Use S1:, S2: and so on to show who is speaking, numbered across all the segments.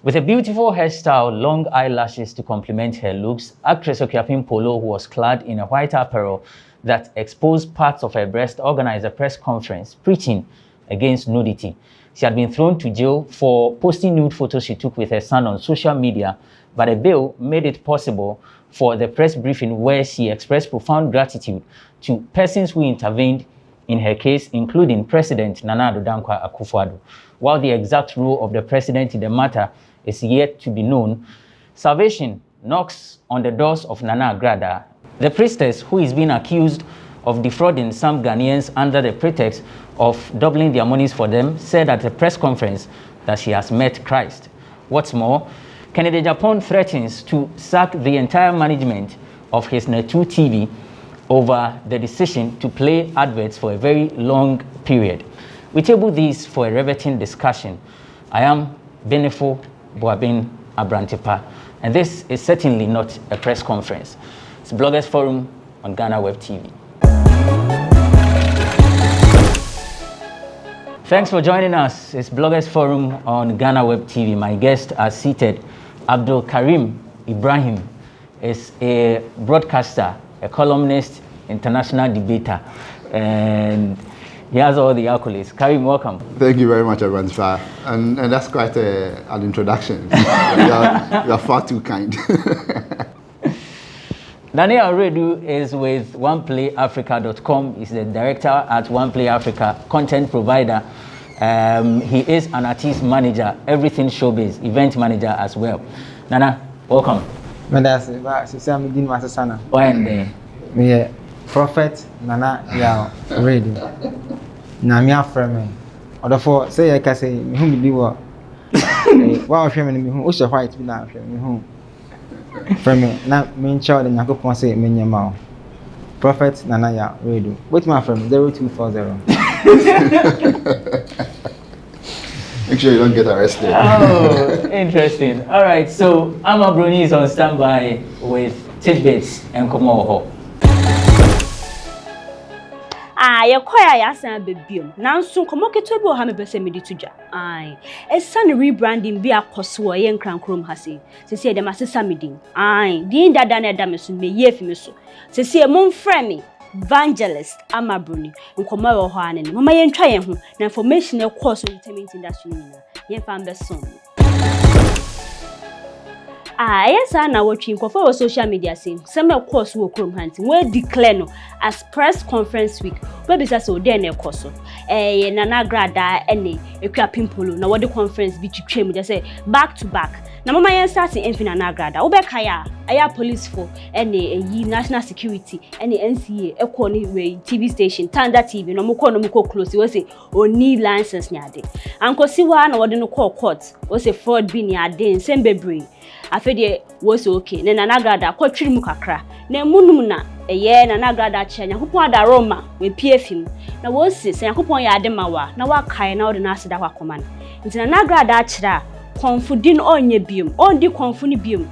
S1: With a beautiful hairstyle, long eyelashes to complement her looks, actress Agyapong Polo, who was clad in a white apparel that exposed parts of her breast, organized a press conference preaching against nudity. She had been thrown to jail for posting nude photos she took with her son on social media, but a bail made it possible for the press briefing where she expressed profound gratitude to persons who intervened in her case, including President Nana Addo Akufo-Addo. While the exact role of the president in the matter is yet to be known, salvation knocks on the doors of Nana Agradaa. The priestess, who is being accused of defrauding some Ghanaians under the pretext of doubling their monies for them, said at a press conference that she has met Christ. What's more, Kennedy Agyapong threatens to sack the entire management of his Netu TV over the decision to play adverts for a very long period. We table these for a riveting discussion. I am Benefo Boabin Abrantepa, and this is certainly not a press conference. It's Bloggers Forum on Ghana Web TV. Thanks for joining us. It's Bloggers Forum on Ghana Web TV. My guests are seated. Abdul Karim Ibrahim is a broadcaster, a columnist, international debater, and he has all the accolades. Karim, welcome.
S2: Thank you very much, Abanfa. And that's quite an introduction. you are far too kind.
S1: Daniel Aredu is with OnePlayAfrica.com. He's the director at OnePlay Africa, content provider. He is an artist manager, everything showbiz, event manager as well. Nana, welcome.
S3: Me Prophet Nana Yao Radio. Na me aframe. Odofo say I can say me hu bi wo. Wa ahwe me hu o she white bi na ahwe me hu. Frame na me ncha de Yakopon say me nyama o. Prophet Nana Yao Radio. Wait my frame 0240.
S2: Make sure you don't get arrested.
S1: Oh, interesting. All right, so Ama Bruni is on standby with tidbits and Komoho.
S4: Ye kwaya ya san bebiom nanso komoketo bi o ha me bese medi tuja san rebranding bi akoso ye nkrankrom hase sese de masesa medin din dada na da me so me ye fi me so sese mo mfrɛ me evangelist Ama Bruni nkoma wo ho ane mama ye ntwa ye ho na information e course entertainment industry ni na ye fa mbe so yes, I know what you for social media saying. Some course will come hunting. We declare no as press conference week. Where be so then a course. Nana Agradaa any Agyapong Polo. Now what the conference be to just say back to back. Now mama yen starting in Nana Agradaa. Obekaya aya police for any national security any NCA ekoni TV station Tanda TV no muko close we say oni license nyade. Anko siwa na what no call court we say fraud bi nyade nsembebre. Afede was okay. Nana Agradaa kwatwiri mu kakra. Na munum na Nana Agradaa che Yakopon ada Roma we PFM. Na wo se Yakopon ya ade mawa na wakae na ode na aseda kwa command. Nti Nana Agradaa chira konfudin onye biom. Ondi konfuni biom.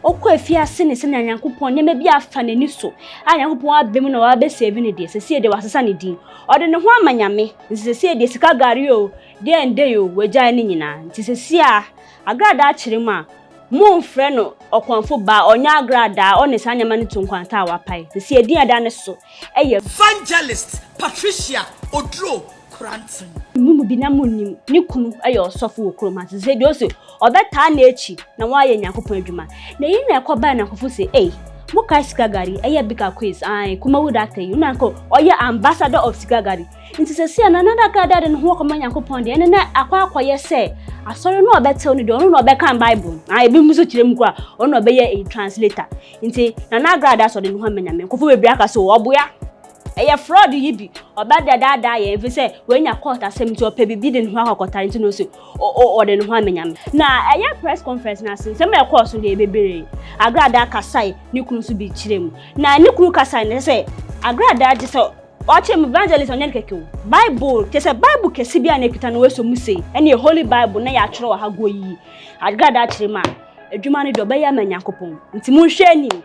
S4: Okwa afiase ne se na Yakopon nyema bi afa nani so. Yakopon abem na wa be save ne de. Sese de wasesa ne din. Ode ne ho amanyame. Sese de sika gari o. De ende yo wagya ne nyina. Nti sese a Agradaa chire mu a mon freno okwanfo ba onya Agradaa one sanyama ne tunkwanta wapai se edin ada ne so
S5: evangelist Patricia Odro Cranton
S4: mumu bi na munnim ne kunu osofo okroma se de o se obeta na echi na wa ye Yakopon adwuma na yin na ekoba na kofo se muka Sikagari bika quiz kuma would actor you nanko oye ambassador of Sikagari nti se sia na Nana Agradaa de ho koma Yakopon de na akwa ye se asori no obeta oni de ono no obeka Bible ebi muso kire mu kwa ono obeye a translator nti Nana Agradaa so de ho amanyame kofo bebre aka so oboya fraud yibi obada dada ye mfi se wenya court asem ti opa bibi de ho akokota nti no se o de ho amanyame na press conference na sin se me course de bebere Agradaa kasai ni kunu so bi kire mu na ni kunu kasai ne se Agradaa je so Watching evangelist on Yankee Bible, there's a Bible Kesibia Nekita no so muse, any holy Bible na ya chro ha go yi. Agradaa chima, edwuma do be ya ma Yakopon. Nti mun hwani.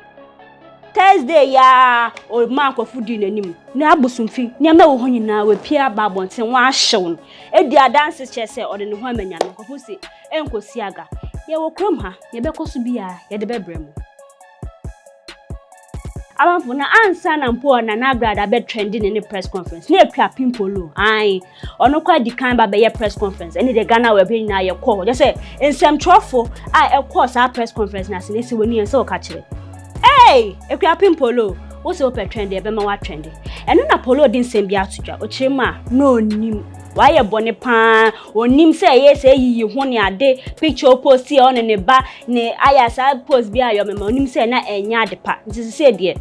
S4: Thursday ya o man ko fudi nanim. Na abosumfi, nyama wo ho nyina we pia babonten wa ahyew no. Edi adanse che se o de ne ho amanya no ko se enkosi aga. ye wo krom ha ye be koso bia ye de bebrem Amanfo na ansa na mpo na Agradaa be trending in the press conference na ekwa pimpolo ai ono kwa di kan ba be ye press conference any the Ghana we be na ye call just say nsem trofo a e call sa press conference na se woni ense o ka kire ekwa pimpolo wo se o pe trend e be ma wa trend eno na polo din nsem bia atodwa o kire ma no nim waye bone pa onim se ye se yiyi ho ne ade picture post here on ne ba ne aya sa post bia yo mema onim se na enya ade pa nti se de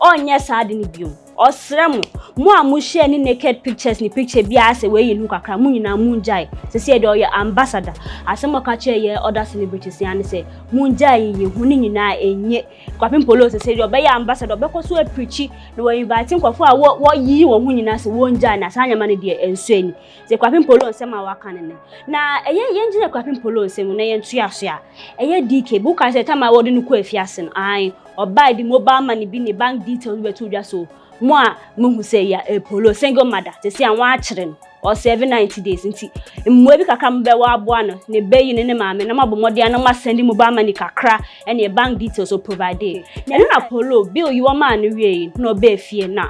S4: onye sa ade ni biom osrem mo a mo share ni naked pictures ni picture bia ase we yi nu kakra mo nyina mo njai se de oye ambassador asemo ka che ye other celebrities yan se mo njai yi hu ni nyina enye kwapem polo se de obe ya ambassador be ko so e preach no we invite kwafo a wo yi wo hu nyina se wo njai na sa nyama ne de enso ani se kwapem polo nsem a waka ne na eye njire kwapem polo nsem na ye ntuaso a eye DK bu ka se tama wo de nu ko afiase no ai oba di mobile money bi ne bank details we to dwa so mo a muhu say ya polo single mother te say anwa akire no or 790 days nti mmo bi kakra mbe wa aboa no ne bayi ne maame na mabomode na ma send mobile money kakra and your bank details so provide na polo bill you ma no wie no be fie na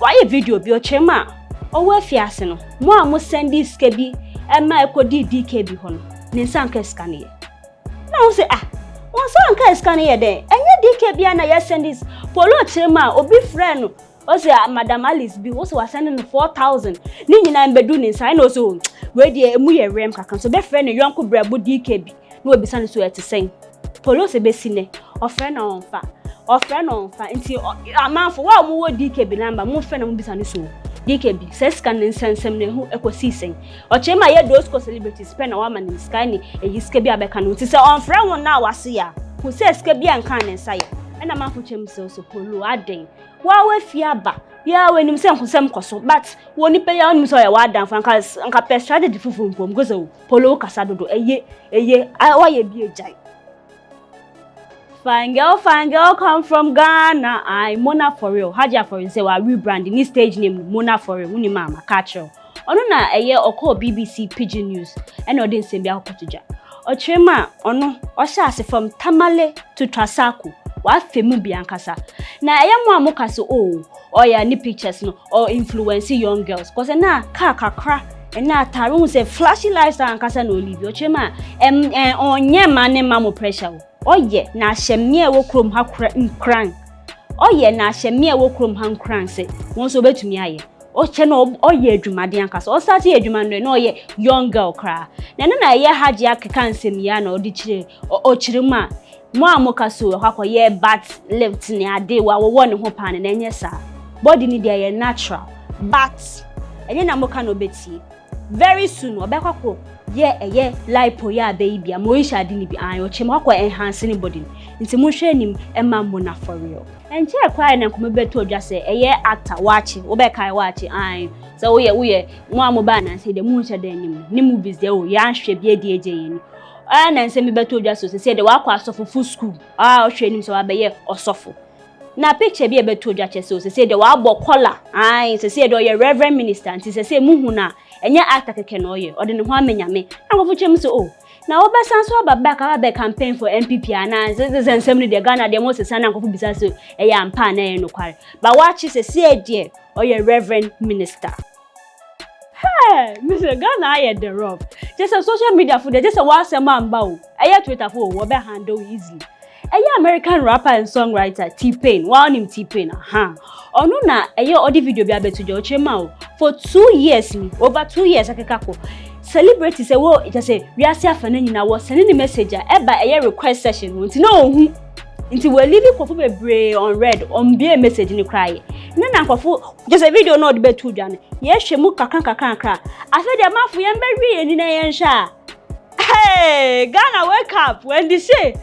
S4: why video bi o chema o wa fiase no mo a mo send this ska bi e ma ekodi DK bi ho no ne sanka scan ye na o say won sanka scan ye den enye DK bia na ye send this polo chema obi friend o say Madam Alice bi o say was sending 4,000 ni nyina mbedu ni nsa na o say we de emu ye rem kaka so be friend yonko brabo DK bi na obi san so ete sen polo se be sine o friend na onfa nti amanfo wa mu wo DK bi number mu friend na mu bisa ni so DK bi se scan nsensem na hu ekosi sen o chema ye those co celebrities pen na wa man ni scan ni eyi ska bi abeka no ti se on friend won na wase ya ku se ska bi anka ne nsa ya na manfo chem se so polo aden wa we fiaba ya we nim se nkosem koso but woni pe ya onim so ya wa dan fa nka pe strategy fufu mpom go so polo kasa dodo eye wa ye bi ejai Fine girl come from Ghana. I Mona for real. Haja for real say we rebranding this stage name Mona for real. Uni mama catch her. Ono na eye oko BBC Pidgin News. Eno den se bia okotoja. Ochema ono osha ase from Tamale to Trasaku. Wa femu bi ankasa. Na eye mo amokase oya ni pictures no or influence young girls. Cause na kakra na taru say flashy lifestyle ankasa no live. Ochema onye mane mamo pressure. Oye na hyemne e wo krom ha nkran oye na hyemne e wo krom ha nkran se won so betumi aye o che no oye adwumade ankasa o start adwuma no na oye young girl kra na ye haji akeka nsem ya na odi kire o kire ma mo amokaso akoye bat left ni ade wa wo ne ho pan na enye sa body ni dey ye natural but enye na moka no beti very soon obekako ye lipo ya baby amoisha adi ni bi ayo chema akwa enhance ni body nti mo hwe nim ema Mona for real enche kwa na nkomo beto odwa se actor wachi obekai wachi ai so we mo amoba na se de mo hwe de nim ni movies de ya hwe bi edi eje yeni na nse mi beto odwa so se de wakwa asofo full school hwe nim so abaye osofo na picture bi e beto odwa che so se de wa abo collar ai se de o ye reverend minister nti se muhu na enya actor keke no ye ode ne ho amenyame akofo chem so na wo besan so aba campaign for MPP ana nsem ni de Ghana de mo sesa na akofo bisa so eya ampa na ye no kware ba wachi se de o ye reverend minister Mr. Ghana aye the rough just a social media for just a WhatsApp amba o eya Twitter for wo be handle easily American rapper and songwriter T-Pain, one him T-Pain, ono na odi video bi abetuja ochema o for 2 years ni over 2 years akekako celebrity say wo just say we are afana nyina wo send the message eba request session nti na ohu nti we leave kwofo bebre on red on be message ni cry na kwofo just a video no de betuja ne ye hwemu kakra afa de mafu ye mbewie ni na ye nhwa hey Ghana wake up when they say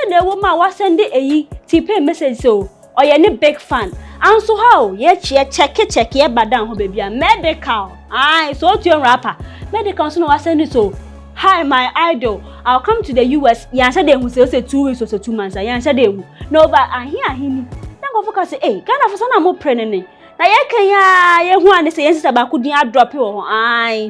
S4: the woman was sending a T-Pain message so or you big fan and so how ye check ye badan ho baby medical so to your rapper medical so no was sending so hi my idol I'll come to the US ya say they who say 2 weeks or so 2 months ya say they no but I hear him na go focus say Ghana for so na mo prenene na ye kan ya ye hu an say yen sister ba ku din drop wo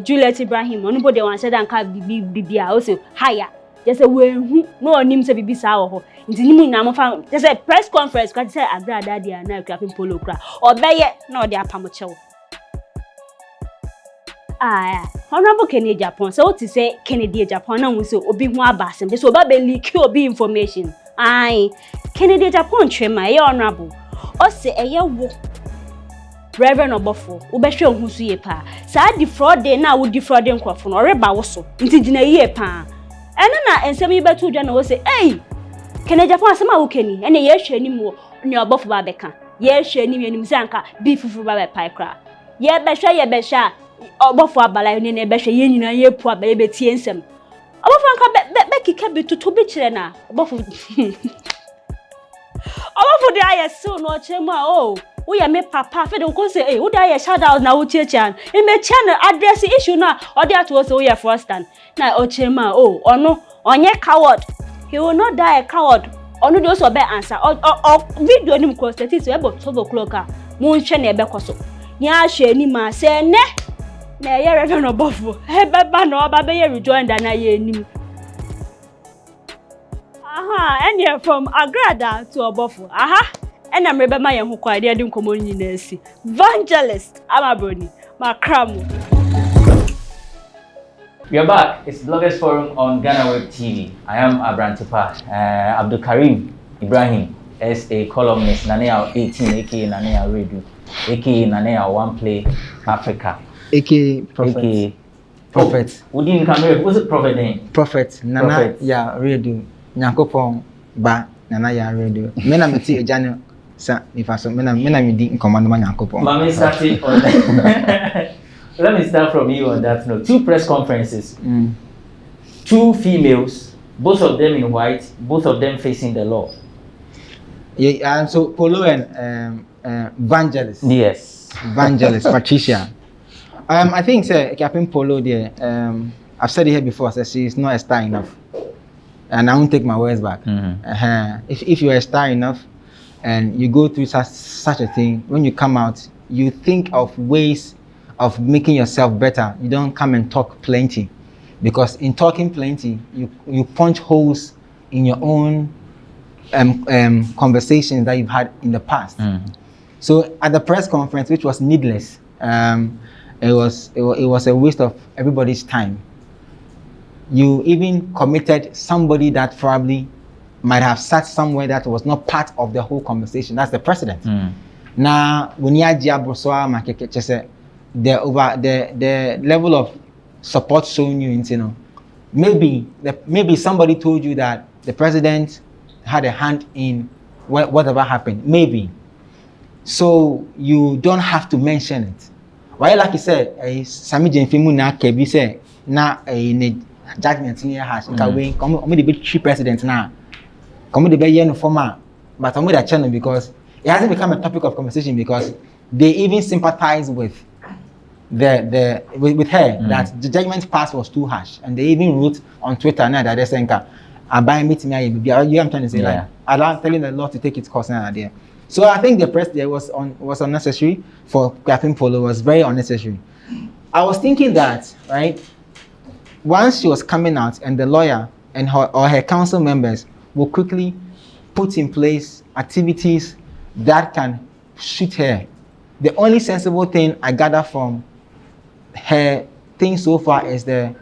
S4: Juliet Ibrahim onubode wan say dan ka bibia o say higher Just say we no nim say bibi sa wo ho. Nti nimu na mo fa just say press conference kwa say Agradaa dia na Agyapong polo kra. Obeye na odi apam chewo. Honorable Kennedy Agyapong, so to say Kennedy Agyapong na we say obi hu abasem, so oba be leak obi information. Kennedy Agyapong twema e honorable. O say eye wo Reverend Obofo, ubehwe ohu so ye pa. Sa defraud dey na wo defraud nkrofo no reba wo so. Nti gina ye pa. Ene na ensem yi betu dwa na wo say, "Hey, Kennedy Agyapong asema wo keni, ene ye hwe anim wo ne Obofo ba beka. Ye hwe anim se anka bi fufu ba be pai kra. Ye behwe Obofo abala ni na behwe ye nyina ye pu aba ye betie nsem. Obofo anka be kika bi tutu bi kire na. Obofo de aye so no chemu a we ya me papa fe de ko say we dey aye shout out na wo chiechan. E me channel address issue na o dey to say we ya first stand. Na o chemu a ono onye coward. He will not die a coward. Ono dey also be answer. Video nim ko status we about 12 o'clock mo nhwe na ebe koso. Nya hwe ni ma say ne na ye Reverend Obofo e beba na oba be ye rejoin da na ye nim. And from Agradaa to Obofo. And I'm Rebecca Maya who quite didn't come on in Evangelist Amabroni, Macramu.
S1: We are back. It's Bloggers Forum on Ghana Web TV. I am Abrantipa Abdul Karim Ibrahim as a columnist, Nanea 18, aka Nanea Radio, aka Nanea One Play Africa,
S3: aka Prophet.
S1: Who didn't come here? Who's the prophet name?
S3: Prophet Nana ya Radio. Nyankopon ba Nana ya Radio. Mena meti ejane sa nifaso mena me di nkomando ma Nyankopon.
S1: Let me start from you on that note. 2 press conferences. 2 females, both of them in white, both of them facing the law.
S3: Yeah, and so Polo and Evangelist.
S1: Yes.
S3: Evangelist Patricia. I think Agyapong Polo there. I've said it here before. So she's not a star enough. And I won't take my words back. If you are a star enough and you go through such a thing, when you come out, you think of ways of making yourself better. You don't come and talk plenty, because in talking plenty, you punch holes in your own conversations that you've had in the past. So at the press conference, which was needless, it was a waste of everybody's time. You even committed somebody that probably might have sat somewhere that was not part of the whole conversation. That's the president. Now, when you the level of support shown you, maybe somebody told you that the president had a hand in whatever happened. Maybe. So you don't have to mention it. Why, like you said, Sami Jenfimu na kebi say na judgment in your house. Come the big 3 presidents now. Come the big no former, but I'm with that channel because it hasn't become a topic of conversation, because they even sympathize with with her that the judgment passed was too harsh, and they even wrote on Twitter now that they're saying, "I buy meeting me." I'm trying to say like, I'm telling the law to take its course now there. So I think the press there was unnecessary for Agyapong Polo. Was very unnecessary. I was thinking that, right, once she was coming out and the lawyer and her council members will quickly put in place activities that can shoot her. The only sensible thing I gather from her thing so far is the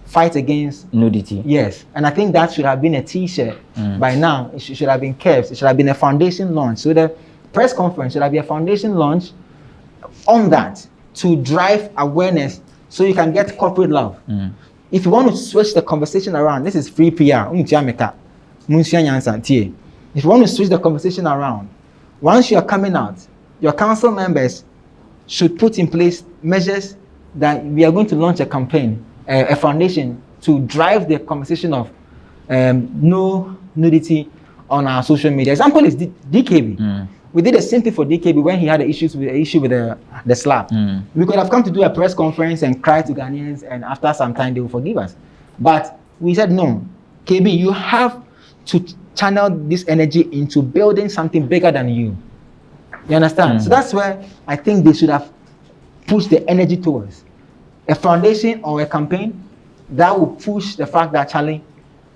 S3: fight against
S1: nudity.
S3: Yes, and I think that should have been a T-shirt by now. It should have been caps. It should have been a foundation launch. So the press conference should have been a foundation launch on that to drive awareness, so you can get corporate love. If you want to switch the conversation around, this is free PR. If you want to switch the conversation around, once you are coming out, your council members should put in place measures that we are going to launch a campaign, a foundation to drive the conversation of no nudity on our social media. Example is DKB. We did the same thing for DKB when he had the issue with the slap. We could have come to do a press conference and cry to Ghanaians, and after some time they will forgive us. But we said, no, KB, you have to channel this energy into building something bigger than you. You understand? So that's where I think they should have pushed the energy towards a foundation or a campaign that will push the fact that, Charlie,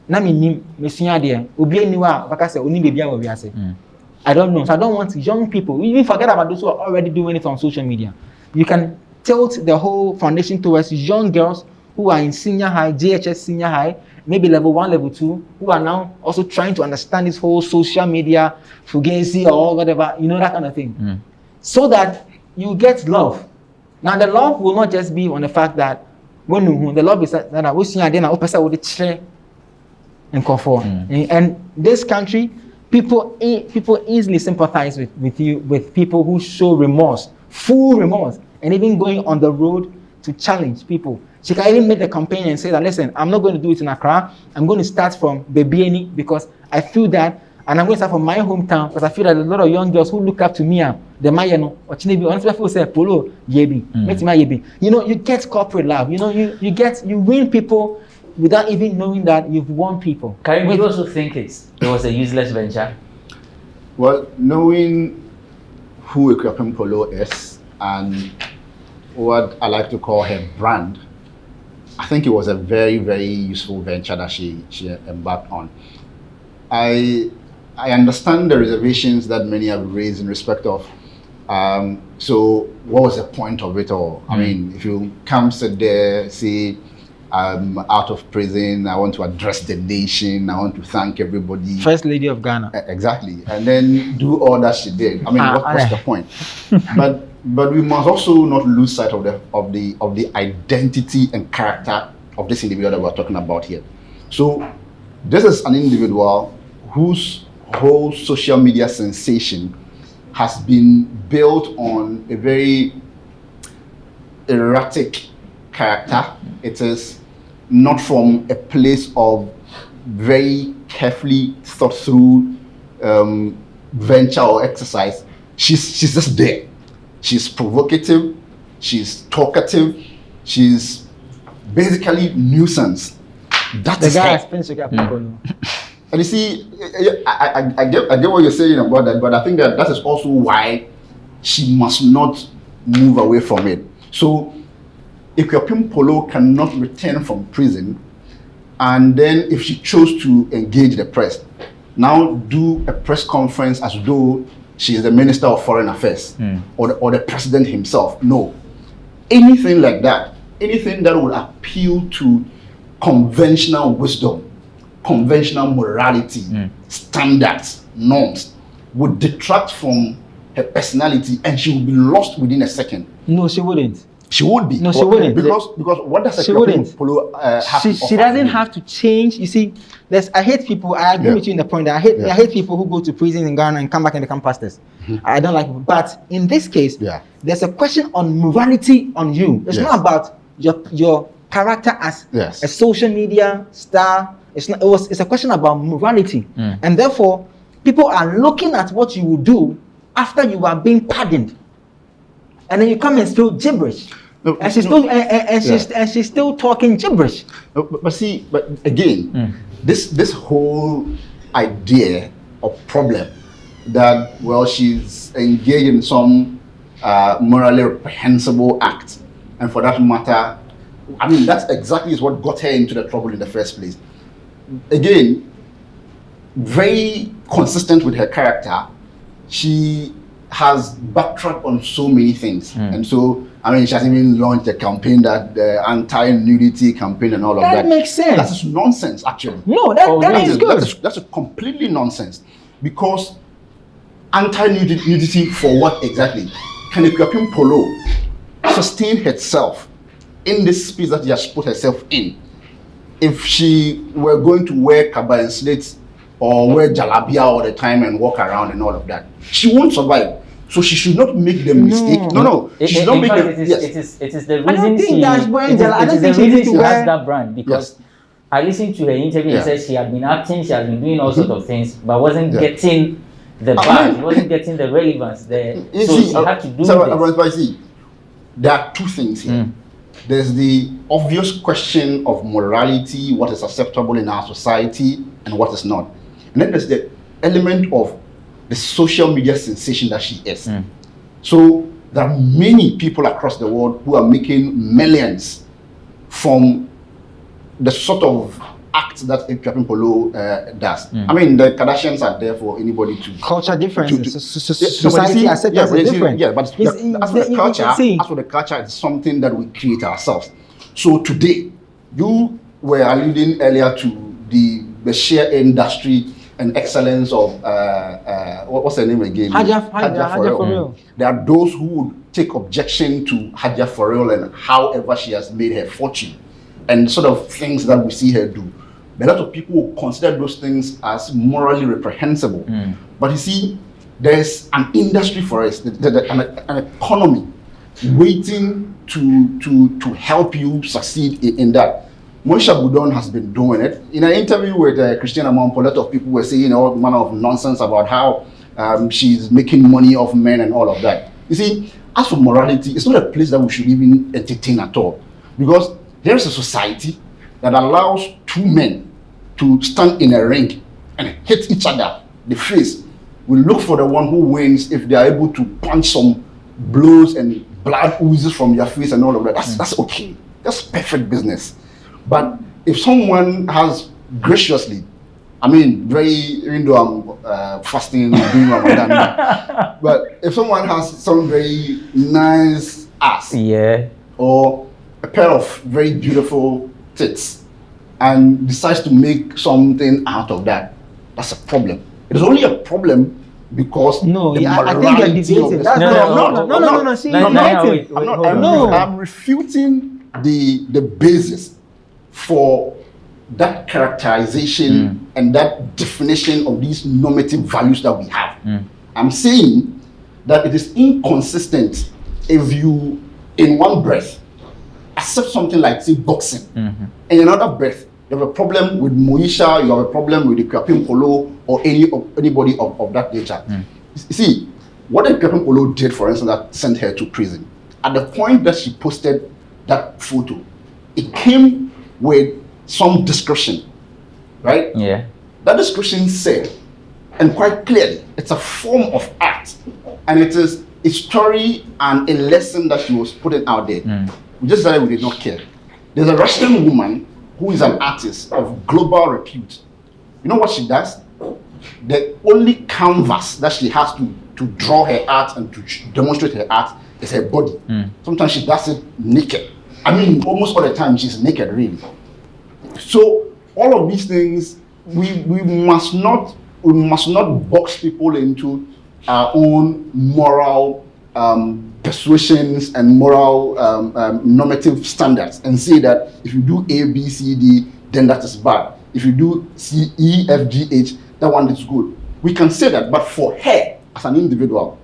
S3: na me sua de obi aniwa baka say oni bebia we ase. I don't know. So I don't want young people, even forget about those who are already doing it on social media. You can tilt the whole foundation towards young girls who are in senior high, JHS senior high, maybe level 1, level 2, who are now also trying to understand this whole social media, fugazi or whatever, that kind of thing. So that you get love. Now the love will not just be on the fact that when the love is that we see again and comfort. And this country, people easily sympathize with you, with people who show remorse, full remorse, and even going on the road to challenge people. She can even make the campaign and say that, listen, I'm not going to do it in Accra. I'm going to start from Bebieni because I feel that, and I'm going to start from my hometown because I feel that a lot of young girls who look up to me, the Mayano, or Chinebi, honestly, people say, Polo, Yebi, Yebi. You get corporate love. You win people without even knowing that you've won people.
S1: Can you also think it was a useless venture?
S2: Well, knowing who Agyapong Polo is and what I like to call her brand, I think it was a very, very useful venture that she embarked on. I understand the reservations that many have raised in respect of, so what was the point of it all? I mean, if you come sit there, say, I'm out of prison, I want to address the nation, I want to thank everybody.
S3: First Lady of Ghana.
S2: Exactly. And then do all that she did. I mean, what's the point? But we must also not lose sight of the identity and character of this individual that we're talking about here. So this is an individual whose whole social media sensation has been built on a very erratic character. It is not from a place of very carefully thought through venture or exercise. She's just there. She's provocative, she's talkative, she's basically nuisance. That is her. And you see, I get what you're saying about that, but I think that is also why she must not move away from it. So if Agyapong Polo cannot return from prison, and then if she chose to engage the press, now do a press conference as though she is the Minister of Foreign Affairs or the President himself. No. Anything like that, anything that would appeal to conventional wisdom, conventional morality, standards, norms, would detract from her personality and she would be lost within a second.
S3: No, she wouldn't.
S2: She would be.
S3: No, she wouldn't.
S2: Because what does Agyapong Polo have to offer?
S3: She doesn't have to change. You see, I hate people. I agree with you in the point that I hate people who go to prison in Ghana and come back and become pastors. I don't like it. But in this case, there's a question on morality on you. It's not about your character as a social media star. It's a question about morality. And therefore, people are looking at what you will do after you are being pardoned. And then you come and still gibberish. And she's still talking gibberish.
S2: But again, this whole idea or problem that she's engaged in some morally reprehensible act, and for that matter, I mean that's exactly is what got her into the trouble in the first place. Again, very consistent with her character, she has backtracked on so many things, and so I mean she has even launched a campaign, that the anti-nudity campaign and all of that.
S3: That makes sense.
S2: That is nonsense, actually.
S3: No, that is good.
S2: That's a completely nonsense, because anti-nudity for what exactly? Can Agyapong Polo sustain herself in this space that she has put herself in if she were going to wear kaba and slits or wear jalabia all the time and walk around and all of that? She won't survive. So she should not make the mistake. No. She should not make the
S1: it is the reason
S3: I don't think
S1: she
S3: that's wearing
S1: I don't think
S3: she needs to
S1: has
S3: wear
S1: that brand, because I listened to her interview and said she had been acting, she had been doing all sorts of things, but wasn't getting the buzz, wasn't getting the relevance there. So she had to do this.
S2: There are two things here. There's the obvious question of morality, what is acceptable in our society and what is not. And then there's the element of the social media sensation that she is. So there are many people across the world who are making millions from the sort of act that Agyapong Polo does. I mean, the Kardashians are there for anybody to
S3: culture differences.
S2: but
S3: Society acceptance is different.
S2: Yeah, but as for the culture, it's something that we create ourselves. So today, you were alluding earlier to the sheer industry and excellence of what's her name again?
S3: Hajia for real.
S2: There are those who would take objection to Hajia for real and however she has made her fortune and sort of things that we see her do. A lot of people will consider those things as morally reprehensible. But you see, there's an industry for us, an economy waiting to help you succeed in that. Moisha Budon has been doing it. In an interview with Christian Amampo, a lot of people were saying all manner of nonsense about how she's making money off men and all of that. You see, as for morality, it's not a place that we should even entertain at all. Because there's a society that allows two men to stand in a ring and hit each other in the face. We look for the one who wins if they are able to punch some blows and blood oozes from your face and all of that. That's okay. That's perfect business. But if someone has graciously, I mean, even though I'm fasting, doing Ramadan, but if someone has some very nice ass, or a pair of very beautiful tits, and decides to make something out of that, that's a problem. It is only a problem because
S3: I think you're debating.
S2: I'm refuting the basis for that characterization and that definition of these normative values that we have. I'm saying that it is inconsistent if you, in one breath, accept something like, say, boxing, and in another breath, you have a problem with Moisha, you have a problem with the Agyapong Polo, or anybody of that nature. You see, what Agyapong Polo did, for instance, that sent her to prison, at the point that she posted that photo, it came with some description, right?
S1: Yeah.
S2: That description said, and quite clearly, it's a form of art, and it is a story and a lesson that she was putting out there. We just decided we did not care. There's a Russian woman who is an artist of global repute. You know what she does? The only canvas that she has to draw her art and to demonstrate her art is her body. Sometimes she does it naked. I mean, almost all the time she's naked, really. So all of these things, we must not box people into our own moral persuasions and moral normative standards and say that if you do A, B, C, D, then that is bad. If you do C, E, F, G, H, that one is good. We can say that, but for her as an individual,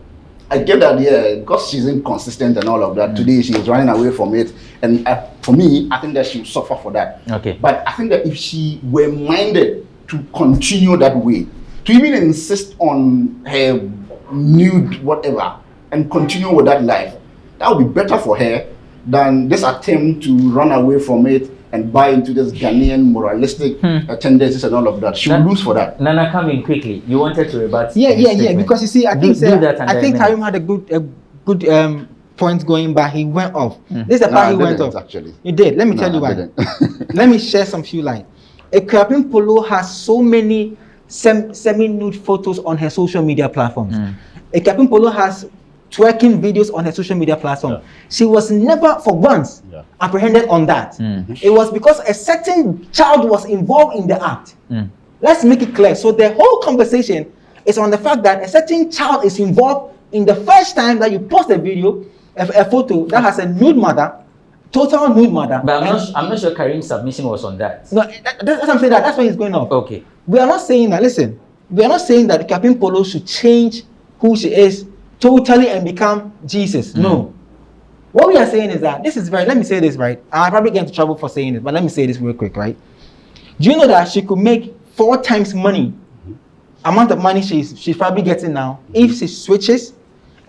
S2: I get that, yeah, because she's inconsistent and all of that. Today she's running away from it, and for me, I think that she will suffer for that.
S1: Okay.
S2: But I think that if she were minded to continue that way, to even insist on her nude whatever and continue with that life, that would be better for her than this attempt to run away from it and buy into this Ghanaian moralistic tendencies and all of that. She will lose for that.
S1: Nana, come in quickly. You wanted to rebut.
S3: Yeah. Because you see, I think
S1: Karim
S3: had a good point going, but he went off. This is the part he went off. Actually, you did. Let me tell you why. Let me share some few lines. Agyapong Polo has so many semi-nude photos on her social media platforms. Agyapong Polo has twerking videos on her social media platform. She was never for once apprehended on that. It was because a certain child was involved in the act. Let's make it clear. So the whole conversation is on the fact that a certain child is involved in the first time that you post a video, a photo that has a nude mother, total nude mother.
S1: But I'm not sure Karim's submission was on that.
S3: No, that's what I'm saying. That's why he's going off.
S1: Okay.
S3: We are not saying that. Listen, we are not saying that Agyapong Polo should change who she is totally and become Jesus. No. What we are saying is that this is very, let me say this, right? I'll probably get into trouble for saying this, but let me say this real quick, right? Do you know that she could make 4 times money, amount of money she's probably getting now, if she switches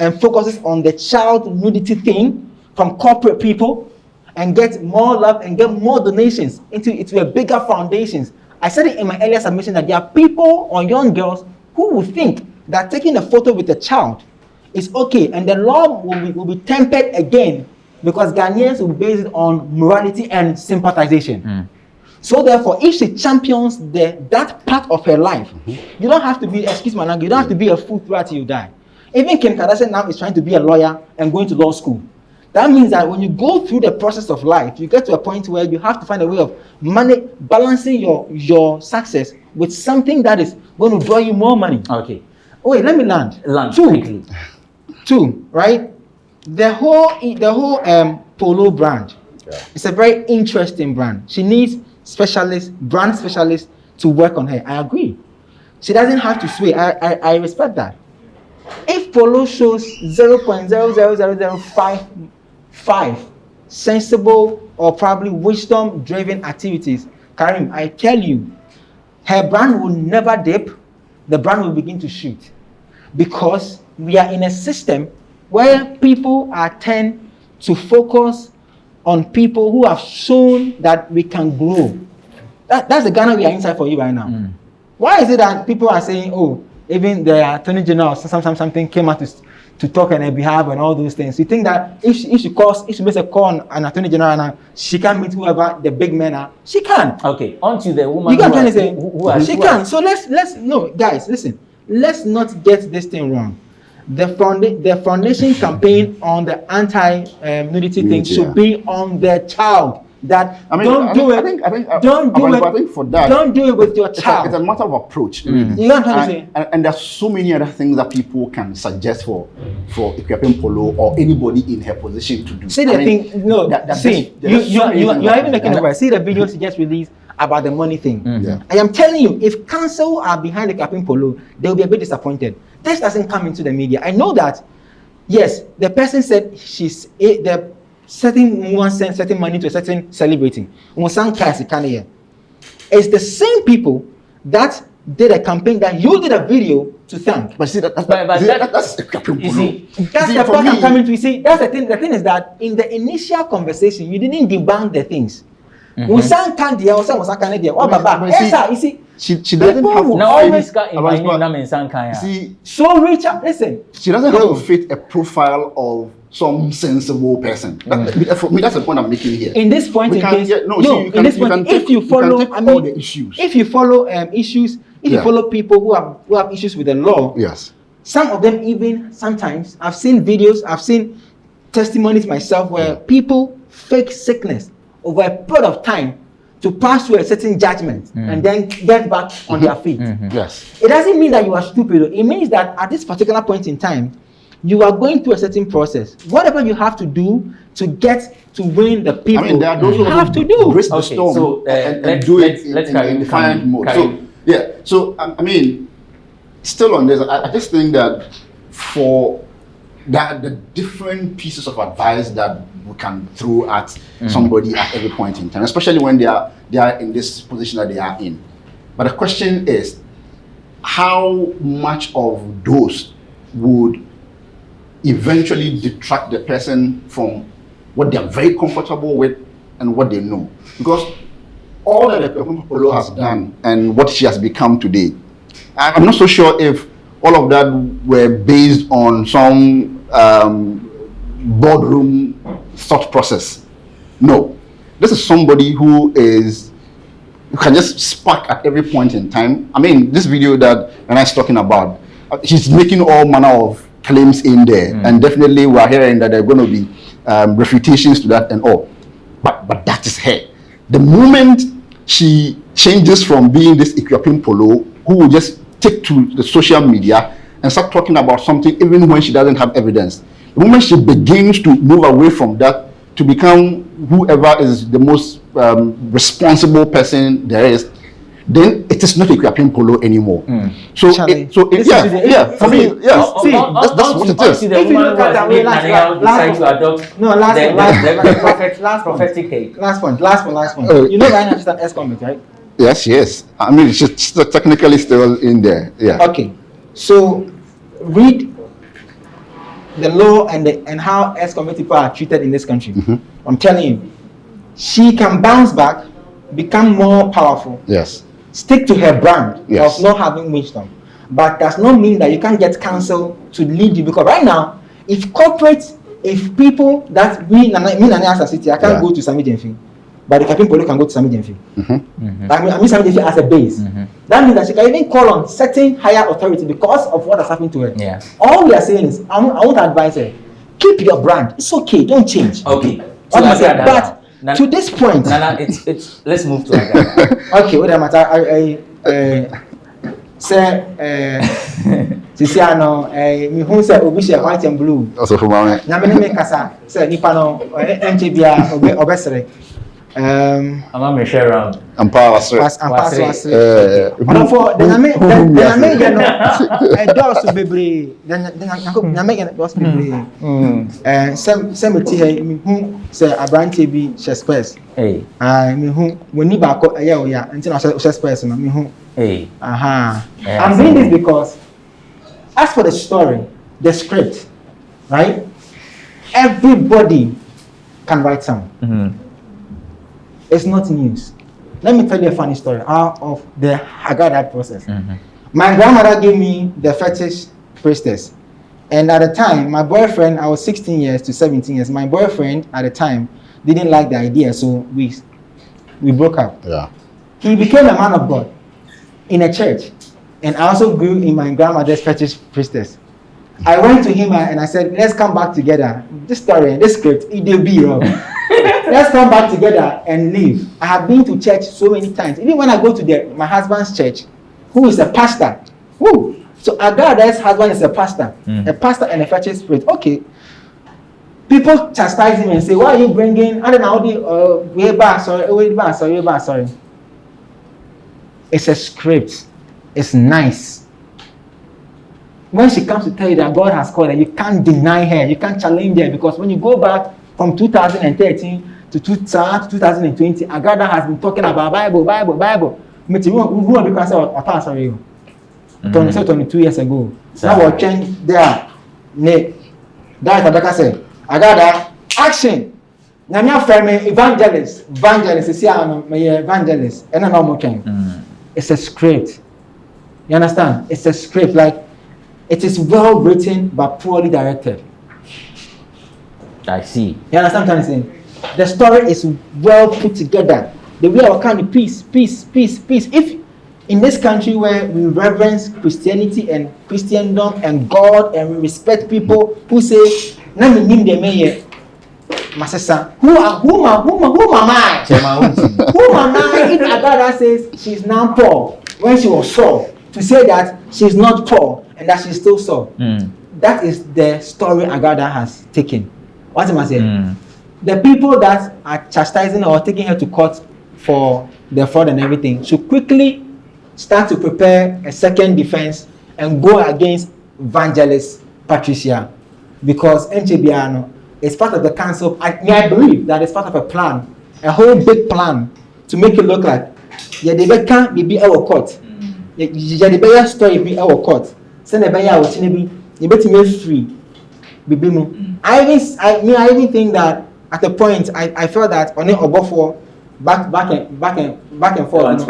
S3: and focuses on the child nudity thing from corporate people and get more love and get more donations into a bigger foundations? I said it in my earlier submission that there are people or young girls who would think that taking a photo with a child is okay, and the law will be tempered again because Ghanaians will base it on morality and sympathization. So therefore, if she champions that part of her life, you don't have to be, excuse my language, you don't have to be a fool throughout till you die. Even Kim Kardashian now is trying to be a lawyer and going to law school. That means that when you go through the process of life, you get to a point where you have to find a way of balancing your success with something that is going to draw you more money.
S1: Okay.
S3: Wait, let me land.
S1: Quickly.
S3: Two, right? The whole Polo brand. Yeah. It's a very interesting brand. She needs brand specialists to work on her. I agree. She doesn't have to sway. I respect that. If Polo shows 0.000055 sensible or probably wisdom-driven activities, Karim, I tell you, her brand will never dip. The brand will begin to shoot, because we are in a system where people tend to focus on people who have shown that we can grow. That's the Ghana we are inside for you right now. Why is it that people are saying, oh, even the Attorney General something came out to talk on her behalf and all those things? You think that if she makes a call on an Attorney General now, she can meet whoever the big men are? She can.
S1: Okay, on to the woman
S3: she can. So let's no, guys, listen. Let's not get this thing wrong. The foundation campaign on the anti-nudity thing should be on the child. That I think for that, don't do it with your child.
S2: It's a matter of approach.
S3: You know what I'm trying to say?
S2: And there's so many other things that people can suggest for Agyapong Polo or anybody in her position to do.
S3: See the thing? No, you are even making it right. See the video she just released about the money thing.
S2: Yeah.
S3: I am telling you, if council are behind the Agyapong Polo, they will be a bit disappointed. This doesn't come into the media. I know that. Yes, the person said the certain one sent certain money to a certain celebrity. It's the same people that did a campaign that you did a video to thank.
S2: But see that's Agyapong Polo.
S3: That's the part I'm coming to. You see, that's the thing. The thing is that in the initial conversation, you didn't debunk the things. You see,
S2: she doesn't have
S3: to so reach out. Listen,
S2: she doesn't have to fit a profile of some sensible person. For me, that's the point I'm making here.
S3: In this point, if you follow issues, if you follow people who have issues with the law,
S2: yes,
S3: some of them even sometimes I've seen videos, I've seen testimonies myself where people fake sickness over a period of time to pass through a certain judgment and then get back on their feet.
S2: Yes.
S3: It doesn't mean that you are stupid. It means that at this particular point in time, you are going through a certain process. Whatever you have to do to get to win the people,
S2: I mean, there are those
S3: you have to do.
S2: Risk the storm
S1: so,
S2: and do it in defiant mode. So I mean, still on this, I just think that for the different pieces of advice that we can throw at somebody at every point in time, especially when they are in this position that they are in. But the question is, how much of those would eventually detract the person from what they are very comfortable with and what they know? Because all that Agyapong Polo has done and what she has become today, I'm not so sure if all of that were based on some boardroom thought process. No, this is somebody who can just spark at every point in time. I mean, this video that Nana is talking about, he's making all manner of claims in there, and definitely we are hearing that there are going to be refutations to that and all. But that is her. The moment she changes from being this Agyapong Polo who will just take to the social media and start talking about something even when she doesn't have evidence, the moment she begins to move away from that to become whoever is the most responsible person there is, then it is not Agyapong Polo anymore. For me, that's what it is.
S3: If you look at that way, last point. You know right now she's an ex-convict, right?
S2: Yes. I mean, she's technically still in there. Yeah.
S3: Okay. So read the law and how ex-convict people are treated in this country. I'm telling you, she can bounce back, become more powerful.
S2: Yes.
S3: Stick to her brand of not having wisdom, but does not mean that you can't get counsel to lead you. Because right now, if people that me and as a city, I can't go to Sami Jenfi. but the Captain Polo can go to Sami Jenfi. I mean Sami Jenfi as a base. That means that she can even call on certain higher authority because of what has happened to her.
S1: Yeah.
S3: All we are saying is, I want to advise her, keep your brand. It's okay, don't change.
S1: Okay.
S3: What am I saying? But to this point,
S1: Nana, it's let's move to Agradaa.
S3: okay, what am I say Sisiano, me who say Obisha white and blue.
S2: Also for my
S3: Namene Kasa, say Nipano, NJBA, Obesere.
S1: I'm a share around.
S2: and power, sir.
S3: For the doors to be then doors to be some here who say a branch be space.
S1: Hey.
S3: I mean who when you back yeah until I space me who
S1: Hey.
S3: I'm doing this because as for the story, the script, right? Everybody can write some. It's not news. Let me tell you a funny story out of the Agradaa process. My grandmother gave me the fetish priestess. And at the time, my boyfriend, I was 16 years to 17 years. My boyfriend at the time didn't like the idea, so we broke up.
S2: Yeah.
S3: He became a man of God in a church. And I also grew in my grandmother's fetish priestess. I went to him and I said, let's come back together. This story and this script, it will be wrong. Let's come back together and live. I have been to church so many times. Even when I go to my husband's church, who is a pastor. Who? So Agrada's husband is a pastor and a fetish spirit. Okay. People chastise him and say, why are you bringing, I don't know, way back, sorry. It's a script. It's nice. When she comes to tell you that God has called her, you can't deny her. You can't challenge her because when you go back from 2013 to 2020, Agradaa has been talking about Bible. Who because I passed away 22 years ago. Now we're changing there. That Rebecca said, Agradaa, action. Now friend evangelist. Is evangelist. And I know more change. It's a script. You understand? It's a script. Like it is well written but poorly directed.
S1: I see.
S3: You understand what I'm saying? The story is well put together. The way our kind of peace. If in this country where we reverence Christianity and Christendom and God and we respect people who say, "Na me nim de me my sister, who am I? Who am I? If Agradaa says she's now poor when she was Saul, to say that she's not poor and that she's still Saul, that is the story Agradaa has taken. What am I saying? The people that are chastising or taking her to court for the fraud and everything should quickly start to prepare a second defense and go against evangelist Patricia, because NCBR is part of the council. I believe that it's part of a plan, a whole big plan to make it look like they can't be our court. The better story be our court. Send a better out you better make free. I even think that at a point I felt that on it or before back and forth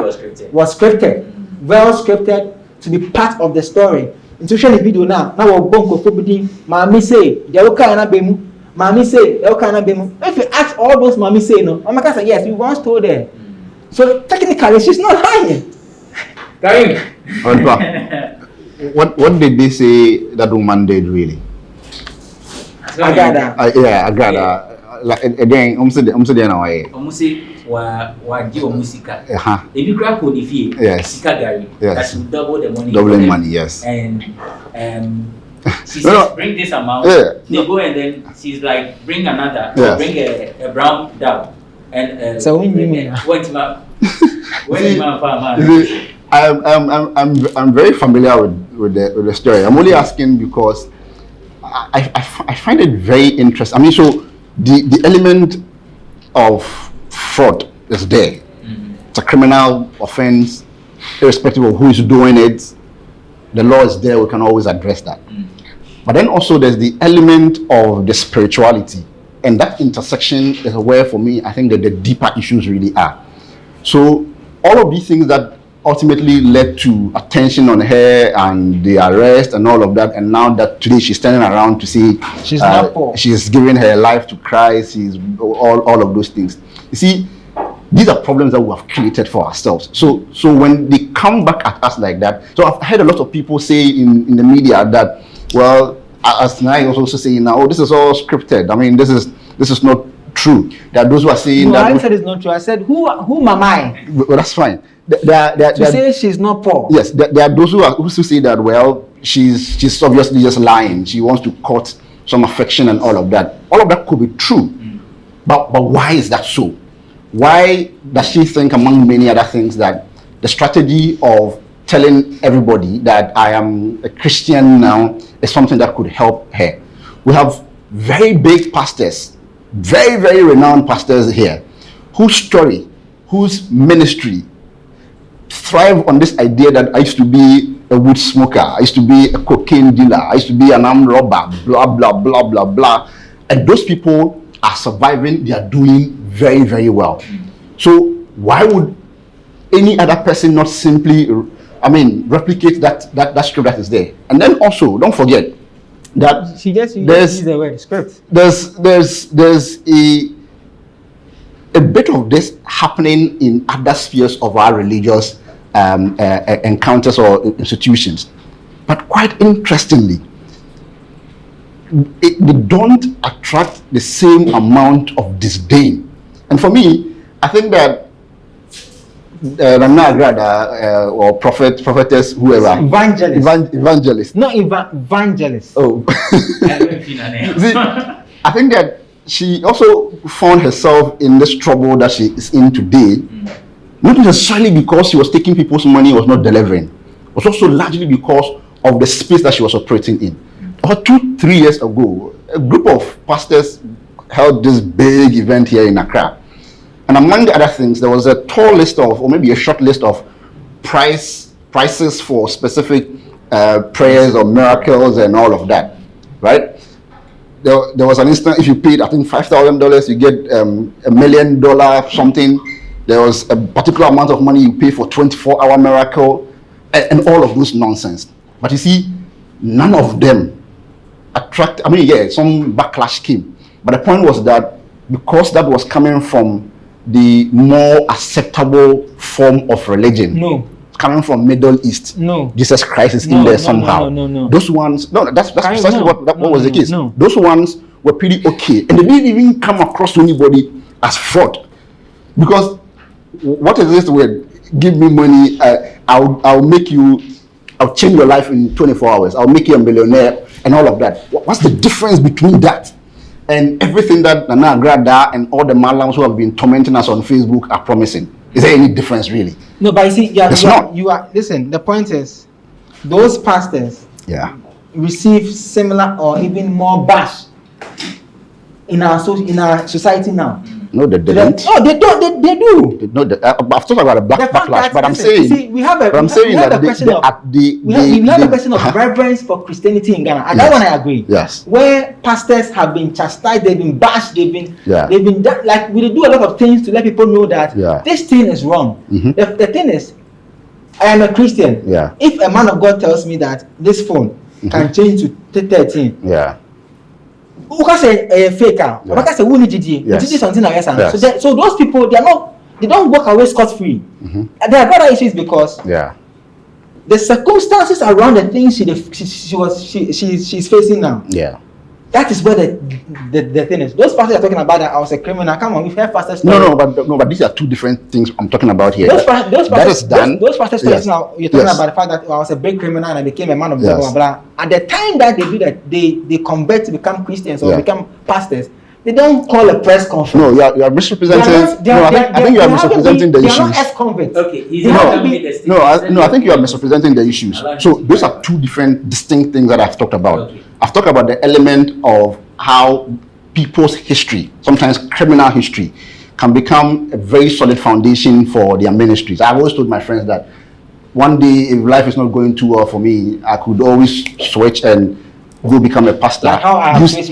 S3: was scripted, well scripted to be part of the story. Institution video now we're bonko forbidden. Mami say if you ask all those mami say no, Mama say yes, we once told her. So technically she's not lying.
S2: What did they say that woman did really?
S3: Agradaa.
S2: Agradaa. Like again, there now. Yes. That should double the money. Doubling money, yes.
S1: And she says, bring this amount. They go and then she's like, bring another. Yes. Bring a brown dove. And
S3: so when you mean
S2: I'm very familiar with the story. I'm only asking because I find it very interesting. I mean, so the element of fraud is there. It's a criminal offense, irrespective of who is doing it. The law is there. We can always address that. But then also there's the element of the spirituality, and that intersection is where, for me, I think that the deeper issues really are. So all of these things that ultimately led to attention on her and the arrest and all of that, and now that today she's turning around to say
S3: she's not poor,
S2: she's giving her life to Christ, she's all of those things. You see, these are problems that we have created for ourselves. So when they come back at us like that, so I've heard a lot of people say in the media that, well, as Nai was also saying now, oh, this is all scripted. I mean, this is not true. There are those who are saying that.
S3: I said it's not true. I said, who am I?
S2: Well, that's fine.
S3: To say she's not poor.
S2: Yes, there are those who say that, well, she's obviously just lying. She wants to court some affection and all of that. All of that could be true. But why is that so? Why does she think, among many other things, that the strategy of telling everybody that I am a Christian now is something that could help her? We have very big pastors, very, very renowned pastors here, whose story, whose ministry thrive on this idea that I used to be a wood smoker, I used to be a cocaine dealer, I used to be an armed robber, blah, blah, blah, blah, blah. And those people are surviving, they are doing very, very well. So why would any other person not simply, replicate that script that is there? And then also, don't forget that
S3: she just used the word script.
S2: There's a bit of this happening in other spheres of our religious encounters or institutions. But quite interestingly, they don't attract the same amount of disdain. And for me, I think that Agradaa or prophetess, whoever, evangelist.
S3: No, evangelist.
S2: Oh, see, I think that she also found herself in this trouble that she is in today, not necessarily because she was taking people's money, was not delivering. It was also largely because of the space that she was operating in. About 2-3 years ago, a group of pastors held this big event here in Accra. And among the other things, there was a tall list of, or maybe a short list of prices for specific prayers or miracles and all of that, right? There was an instant, if you paid, I think $5,000, you get $1 million something. There was a particular amount of money you pay for 24-hour miracle, and all of those nonsense. But you see, none of them attract, some backlash came. But the point was that because that was coming from the more acceptable form of religion.
S3: No.
S2: Coming from Middle East.
S3: No.
S2: Jesus Christ is in there somehow.
S3: No.
S2: Those ones, that's precisely what was the case.
S3: No.
S2: Those ones were pretty okay. And they didn't even come across to anybody as fraud. Because what is this word? Give me money, I'll change your life in 24 hours. I'll make you a millionaire and all of that. What's the difference between that and everything that Agradaa and all the Malams who have been tormenting us on Facebook are promising? Is there any difference really?
S3: No, but you see,
S2: you
S3: are listen, the point is, those pastors receive similar or even more bash in our society now.
S2: No, they didn't.
S3: No, they don't. They do.
S2: No, I've talked about a backlash, but I'm saying.
S3: We have a question of reverence for Christianity in Ghana. And that one I agree.
S2: Yes.
S3: Where pastors have been chastised, they've been bashed, they've been like we do a lot of things to let people know that this thing is wrong.
S2: Mm-hmm.
S3: The thing is, I am a Christian.
S2: Yeah.
S3: If a man of God tells me that this phone can change to 13.
S2: Yeah.
S3: Who can say a faker? Who can say who need GD something like that? So those people, they don't walk away scot free.
S2: Mm-hmm.
S3: There are other issues because the circumstances around the things she's facing now.
S2: Yeah.
S3: That is where the thing is. Those pastors are talking about that I was a criminal. Come on, we've heard pastors.
S2: But these are two different things I'm talking about here.
S3: Those pastors now, you're talking about the fact that I was a big criminal and I became a man of God, blah, blah. At the time that they do that, they convert to become Christians or become pastors. They don't call a press conference.
S2: No, you are misrepresenting. I think you are misrepresenting the issues.
S3: They are not ex-convicts.
S2: Okay. I think you are misrepresenting the issues. So those are two different, distinct things that I've talked about.
S1: Okay.
S2: I've talked about the element of how people's history, sometimes criminal history, can become a very solid foundation for their ministries. I've always told my friends that one day, if life is not going too well for me, I could always switch and go become a pastor.
S3: Like how I use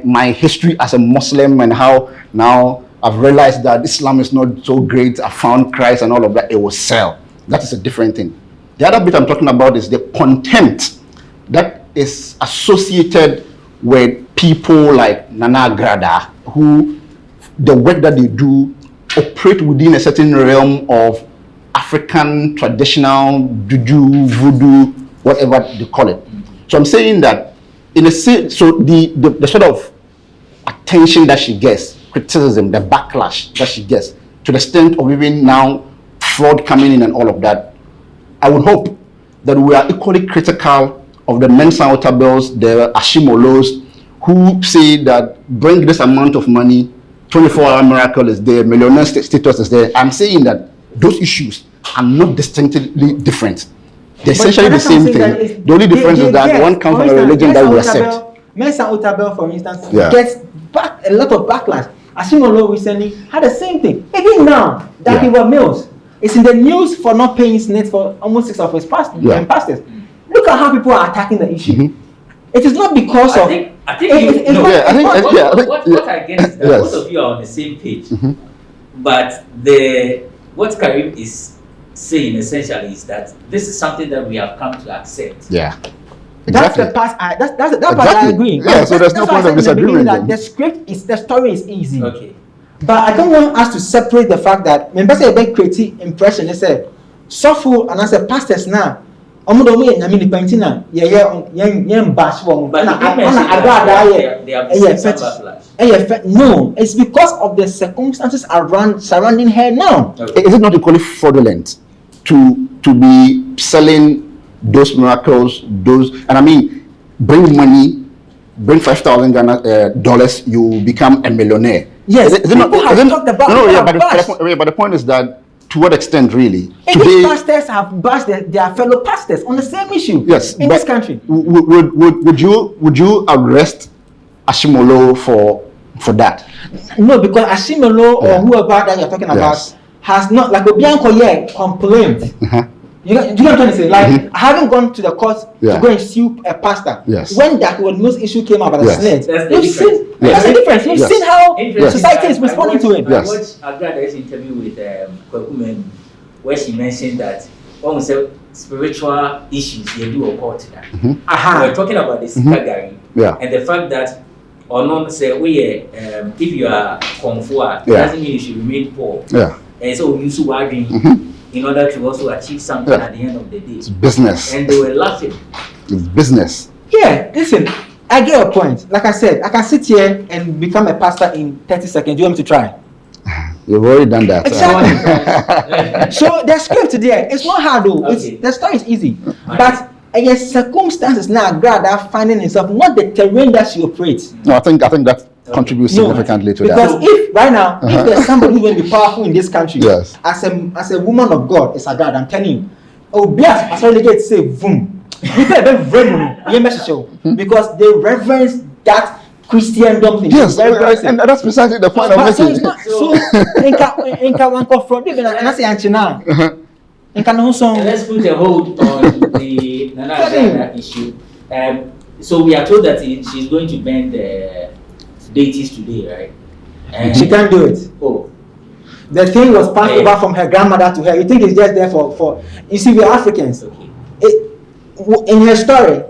S2: my history as a Muslim and how now I've realized that Islam is not so great. I found Christ and all of that. It will sell. That is a different thing. The other bit I'm talking about is the contempt that is associated with people like Agradaa, who the work that they do operate within a certain realm of African traditional juju, voodoo, whatever they call it. So I'm saying that in a so the sort of attention that she gets, criticism, the backlash that she gets, to the extent of even now fraud coming in and all of that, I would hope that we are equally critical of the Mensa Otables, the Ashimolos, who say that bring this amount of money, 24-hour miracle is there, millionaire status is there. I'm saying that those issues are not distinctly different. They're essentially the same thing. The only difference is that one comes from a religion that we accept.
S3: Mensa Otabel, for instance, gets back a lot of backlash. Ashimolo recently had the same thing. Even now that he was Mills, it's in the news for not paying his net for almost 6 of his pastors. Look at how people are attacking the issue. It is not because of.
S1: What I get is that both of you are on the same page, but what Karim is saying essentially is that this is something that we have come to accept.
S2: Yeah.
S3: Exactly. That's the part. That's the part I agree.
S2: Yeah, so there's no point of disagreement.
S3: The script is, the story is easy.
S1: Okay.
S3: But I don't want us to separate the fact that when person make creative impression, they say, "Suffer," and I say, "Pastors now." But
S1: they mentioned that they have some backlash.
S3: No, it's because of the circumstances surrounding her now.
S2: Okay. Is it not equally fraudulent to be selling those miracles, and I mean, bring money, bring $5,000 you become a millionaire?
S3: Yes,
S2: is it not,
S3: talked about
S2: but the point is that, to what extent really?
S3: Today, pastors have bashed their fellow pastors on the same issue.
S2: Yes,
S3: in this country.
S2: Would you arrest Ashimolo for that?
S3: No, because Ashimolo or whoever that you're talking about has not, like Obianko yet complained. You know what I'm trying to say? Like, I haven't gone to the court to go and sue a pastor. When that most issue came out about the snitch, that's the difference. You've seen how society is responding to it.
S1: I watched Agrada's interview with Kwakumen, where she mentioned that almost spiritual issues they do occur to that. We're talking about this Kagari and the fact that say if you are Kongfua, it doesn't mean you should remain poor. And so you should bargain in order to also achieve something at the end of the day.
S2: It's business.
S1: And they were laughing.
S2: It's business.
S3: Yeah, listen, I get a point. Like I said, I can sit here and become a pastor in 30 seconds. Do you want me to try?
S2: You've already done that.
S3: Exactly. So the script there, it's not hard though.
S1: Okay.
S3: The story is easy. But I guess circumstances now Agradaa finding himself, not the terrain that she operates.
S2: No, I think that contributes significantly to that.
S3: Because if right now, if there's somebody who will be powerful in this country, as a woman of God, it's Agradaa. I'm telling you, Obias as well get say boom. Because they reverence that Christendom thing.
S2: Yes, and that's precisely the point I'm making.
S1: Let's put a hold on the Nana Agradaa issue. So we are told that she's going to bend the deities today, right?
S3: She can't do it.
S1: Oh.
S3: The thing was passed over from her grandmother to her. You think it's just there for you see, we're Africans.
S1: Okay.
S3: In her story,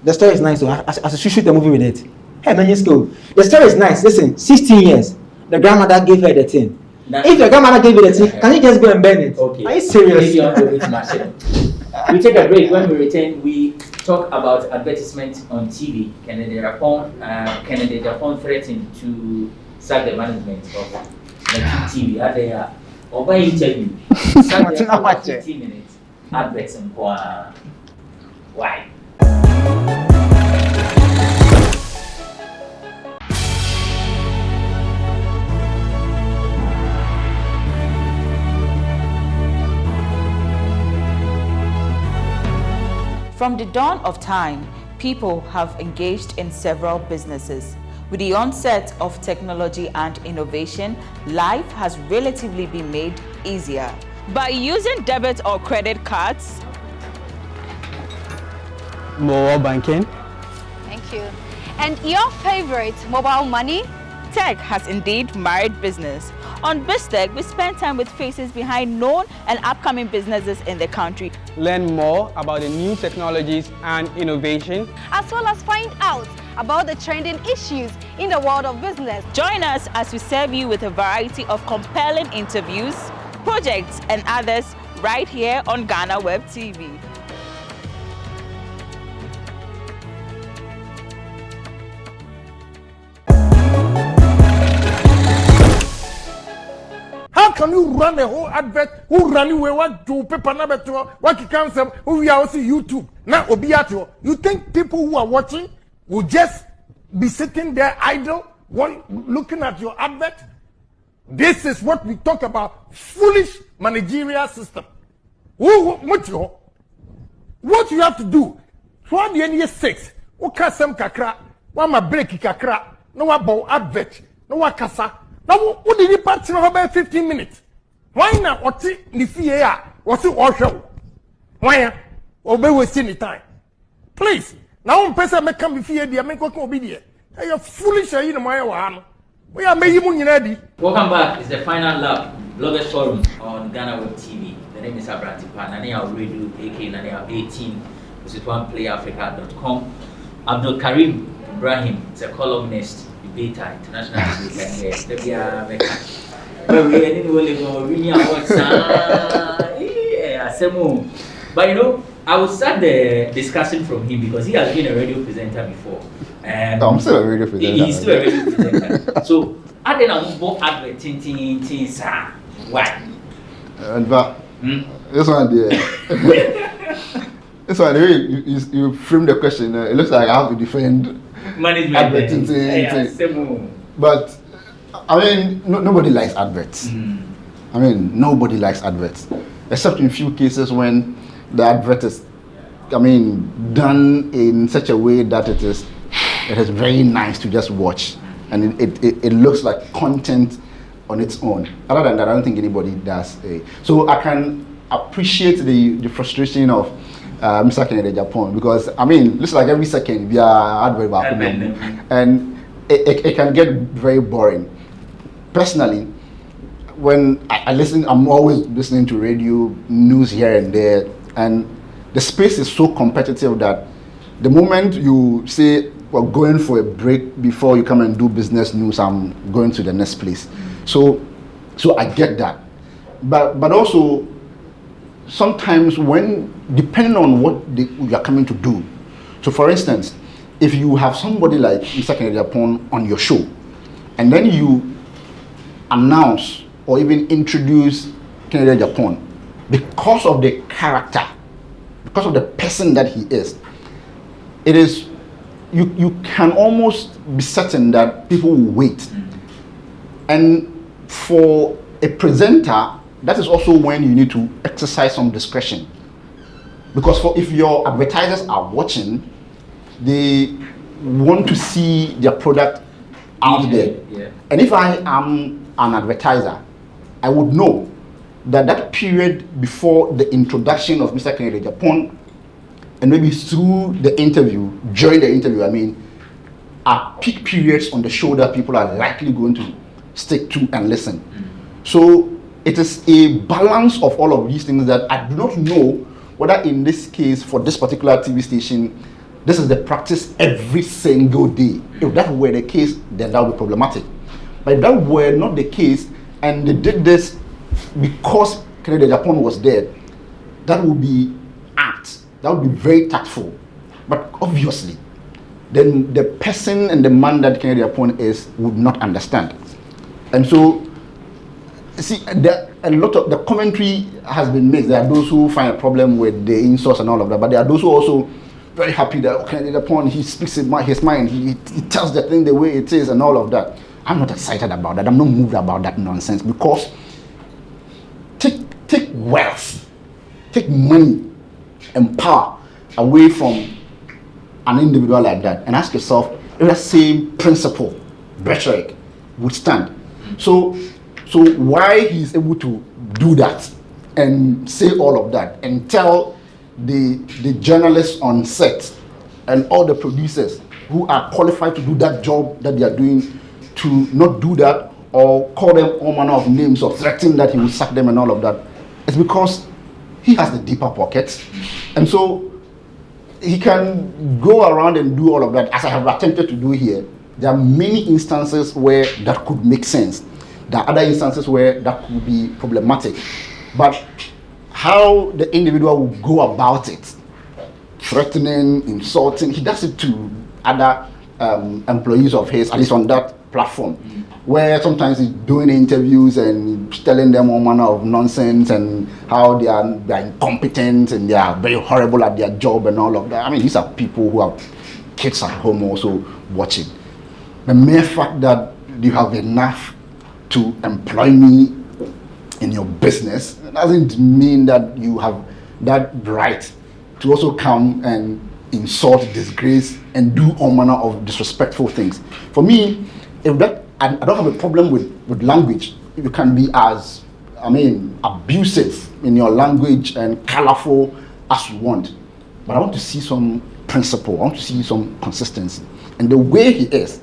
S3: the story is nice. So I should shoot a movie with it. Hey, man, you school. The story is nice. Listen, 16 years, the grandmother gave her the thing. If your grandmother gave you the thing, can you just go and bend it?
S1: Okay.
S3: Are you serious?
S1: We take a break. When we return, we talk about advertisement on TV. Kennedy Agyapong threatened to sack the management of the TV. They are over interview. Sack them for 15 minutes. Adverts and why?
S6: From the dawn of time, people have engaged in several businesses. With the onset of technology and innovation, life has relatively been made easier. By using debit or credit cards,
S7: mobile banking.
S8: Thank you. And your favorite, mobile money?
S6: Tech has indeed married business. On BizTech, we spend time with faces behind known and upcoming businesses in the country.
S7: Learn more about the new technologies and innovation,
S8: as well as find out about the trending issues in the world of business.
S6: Join us as we serve you with a variety of compelling interviews, projects, and others right here on Ghana Web TV.
S9: How can you run a whole advert? Who run away? What do paper number to? What you can say? Who we are also YouTube now? Obiato. You think people who are watching will just be sitting there idle, looking at your advert? This is what we talk about: foolish managerial system. What you have to do? So the end 6. What can some kakra? What my break kakra? No about advert. No what kasa. Now, what did you part about 15 minutes? Why not? What's it? What's it? Show? Why? Obey wasting the time. Please. Now, person may come before you. Make what obedient. You're foolish. You know my one. We are making ready.
S1: Welcome back. It's the final lap bloggers forum on Ghana Web TV. The name is Agradaa. Nania Radio, AK Nania 18. Visit OnePlayAfrica.com. Abdul Karim Ibrahim is a columnist. Beta international but you know, I will start the discussion from him because he has been a radio presenter before.
S2: I'm still a radio presenter.
S1: He's still a radio presenter. So, I didn't know adverting things. Why?
S2: But this one, this one, you frame the question. It looks like I have to defend.
S1: Management.
S2: But I mean, nobody likes adverts. I mean, nobody likes adverts, except in few cases when the advert is, I mean, done in such a way that it is very nice to just watch, and it looks like content on its own. Other than that, I don't think anybody does. So I can appreciate the frustration of Mr. Agyapong, because I mean, looks like every second we are advert back, and it can get very boring. Personally, when I listen, I'm always listening to radio news here and there, and the space is so competitive that the moment you say we're going for a break before you come and do business news, I'm going to the next place. So I get that, but also sometimes when, depending on what you are coming to do. So for instance, if you have somebody like Mr. Agyapong on your show, and then you announce or even introduce Agyapong, because of the character, because of the person that he is, it is, you can almost be certain that people will wait. And for a presenter, that is also when you need to exercise some discretion, because if your advertisers are watching, they want to see their product out there.
S1: Yeah.
S2: And if I am an advertiser, I would know that period before the introduction of Mr. Agyapong, and maybe through the interview, during the interview, I mean, are peak periods on the show that people are likely going to stick to and listen. So it is a balance of all of these things that I do not know whether in this case, for this particular TV station, this is the practice every single day. If that were the case, then that would be problematic. But if that were not the case, and they did this because Agyapong was there, that would be apt. That would be very tactful. But obviously, then the person and the man that Agyapong is would not understand. And so, see, a lot of the commentary has been made. There are those who find a problem with the insults and all of that, but there are those who also very happy that Agyapong, he speaks his mind, he tells the thing the way it is and all of that. I'm not excited about that. I'm not moved about that nonsense, because take wealth, take money and power away from an individual like that, and ask yourself if that same principle, rhetoric, would stand. So why he's able to do that and say all of that and tell the journalists on set and all the producers who are qualified to do that job that they are doing to not do that, or call them all manner of names or threaten that he will sack them and all of that, it's because he has the deeper pockets. And so he can go around and do all of that, as I have attempted to do here. There are many instances where that could make sense. There are other instances where that could be problematic. But how the individual will go about it, threatening, insulting, he does it to other employees of his, at least on that platform, where sometimes he's doing interviews and telling them all manner of nonsense and how they are incompetent and they are very horrible at their job and all of that. I mean, these are people who have kids at home also watching. The mere fact that you have enough to employ me in your business doesn't mean that you have that right to also come and insult, disgrace, and do all manner of disrespectful things. For me, if that, I don't have a problem with language. You can be as, abusive in your language and colorful as you want. But I want to see some principle. I want to see some consistency. And the way he is,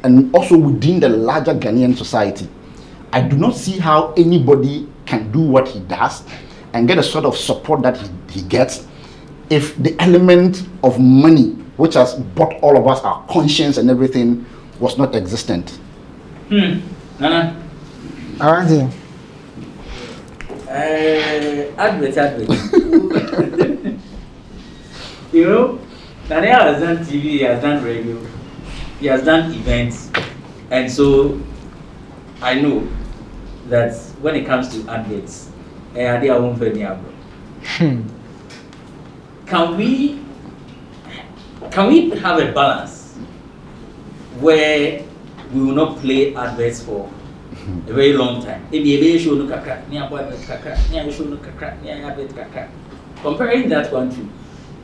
S2: and also within the larger Ghanaian society, I do not see how anybody can do what he does and get a sort of support that he gets if the element of money, which has bought all of us our conscience and everything, was not existent.
S1: Nana.
S3: Around here.
S1: Advert. You know, Nana has done TV, he has done radio, he has done events, and so I know that when it comes to adverts, they are very Can we have a balance where we will not play adverts for a very long time? Comparing that one to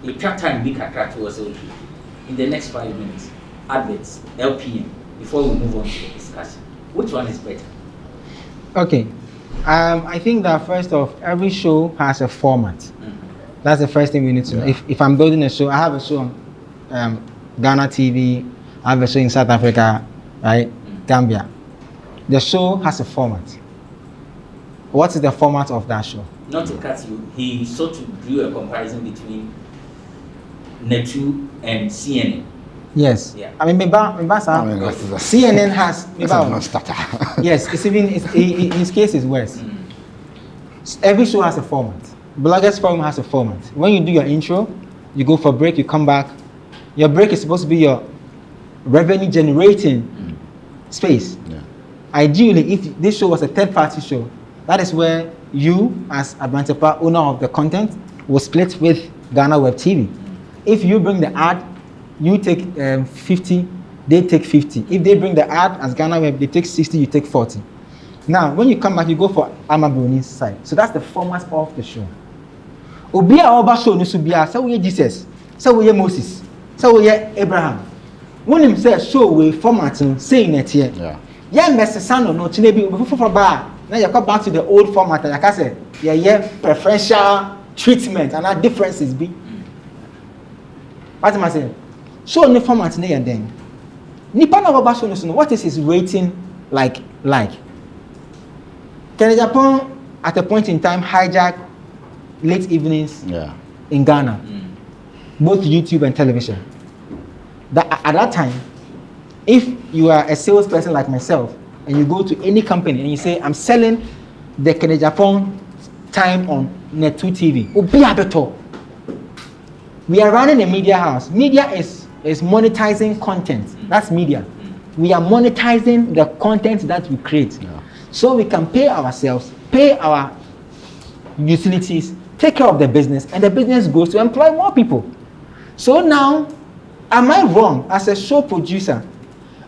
S1: a track time big was in the next 5 minutes, adverts, LPM, before we move on to the discussion. Which one is better?
S3: Okay. I think that first off, every show has a format. That's the first thing we need to know. If I'm building a show, I have a show on Ghana TV, I have a show in South Africa, right? Gambia. The show has a format. What is the format of that show?
S1: Not to cut you, he sought to do a comparison between Netu and CNN.
S3: Yes.
S1: Yeah.
S3: I mean, CNN has. Yes, it's even in his case is worse. Every show has a format. Bloggers Forum has a format. When you do your intro, you go for a break, you come back. Your break is supposed to be your revenue generating space. Yeah. Ideally, if this show was a third-party show, that is where you, as Abrantepa, owner of the content, will split with Ghana Web TV. If you bring the ad, you take 50, they take 50. If they bring the ad as Ghana Web, they take 60, you take 40. Now, when you come back, you go for Amabroni's side. So that's the format of the show. Obia Oba show Nusubia, so we Jesus, so we Moses, so we Abraham. When him says show we formatting, saying it here. Yeah, Mr. Sano, no, Chinebi, before bar. Now you come back to the old format, like I said, yeah, preferential treatment, and our differences be. What am I saying? Show the format and then. Nipa na Oba show no, what is his rating like? Agyapong at a point in time hijacked late evenings in Ghana, both YouTube and television. At that time, if you are a salesperson like myself and you go to any company and you say, I'm selling the Agyapong time on Net2 TV, we are running a media house. Media is monetizing content. That's media. We are monetizing the content that we create. So we can pay ourselves, pay our utilities, take care of the business, and the business goes to employ more people. So now, am I wrong as a show producer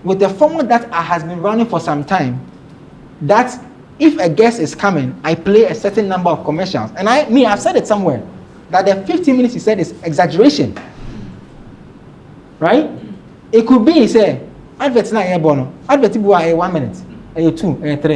S3: with the format that has been running for some time, that if a guest is coming, I play a certain number of commercials? And I've said it somewhere, that the 15 minutes you said is exaggeration. Right? It could be, he said, adverts na ye bono, adverts bu 1 minute. 2, 3.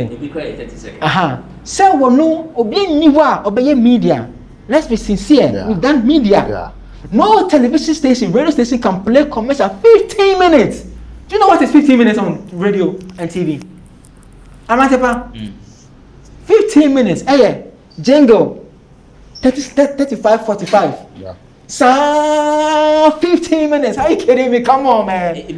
S1: Maybe quite 30 seconds.
S3: So we know obi niwa obey media. Let's be sincere. Yeah. We've done media. Yeah. No television station, radio station can play commercial 15 minutes. Do you know what is 15 minutes on radio and TV? Amatepa? 15 minutes. Jingle. 35, 45. Yeah. So 15 minutes. Are you kidding me? Come on, man. 15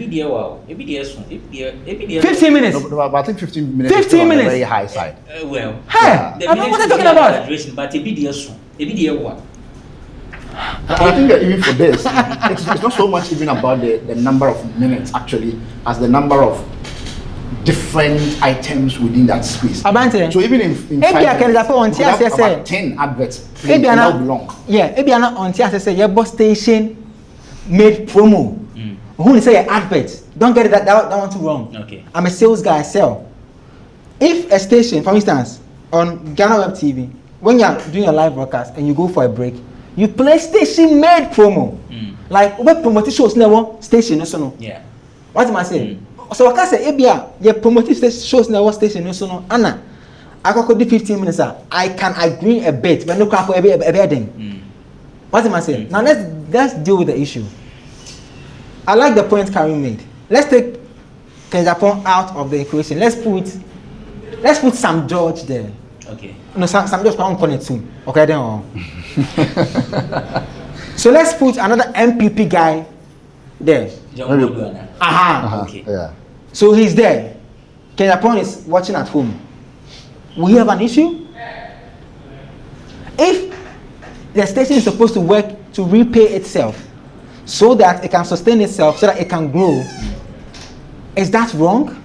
S3: minutes.
S2: No, but I think 15 minutes.
S3: 15 minutes.
S2: On the very high side.
S1: Well,
S3: Hey, I don't know what they're talking about.
S1: But
S2: I think that even for this, it's not so much even about the number of minutes actually, as the number of different items within that space.
S3: Abante.
S2: So even in 5 minutes, we have about 10 adverts playing all long.
S3: Yeah, maybe I'm not on TSS say your bus station made promo. Who say advert? Don't get it that one too wrong.
S1: Okay.
S3: I'm a sales guy, I sell. If a station, for instance, on Ghana Web TV, when you're doing a live broadcast and you go for a break, you play station made promo. Like web promoting shows never station no.
S1: Yeah.
S3: What am I saying? So I can say ebia your promoting shows never station no Anna. I could do 15 minutes. I can agree a bit, but no crack a bit. What am I saying? Now let's deal with the issue. I like the point Karim made. Let's take Agyapong out of the equation. Let's put Sam George there.
S1: Okay.
S3: No, Sam George can't connect soon. Okay, then. So let's put another MPP guy there.
S1: Okay.
S2: Yeah.
S3: So he's there. Agyapong is watching at home. Will you have an issue? If the station is supposed to work to repay itself so that it can sustain itself, so that it can grow, is that wrong?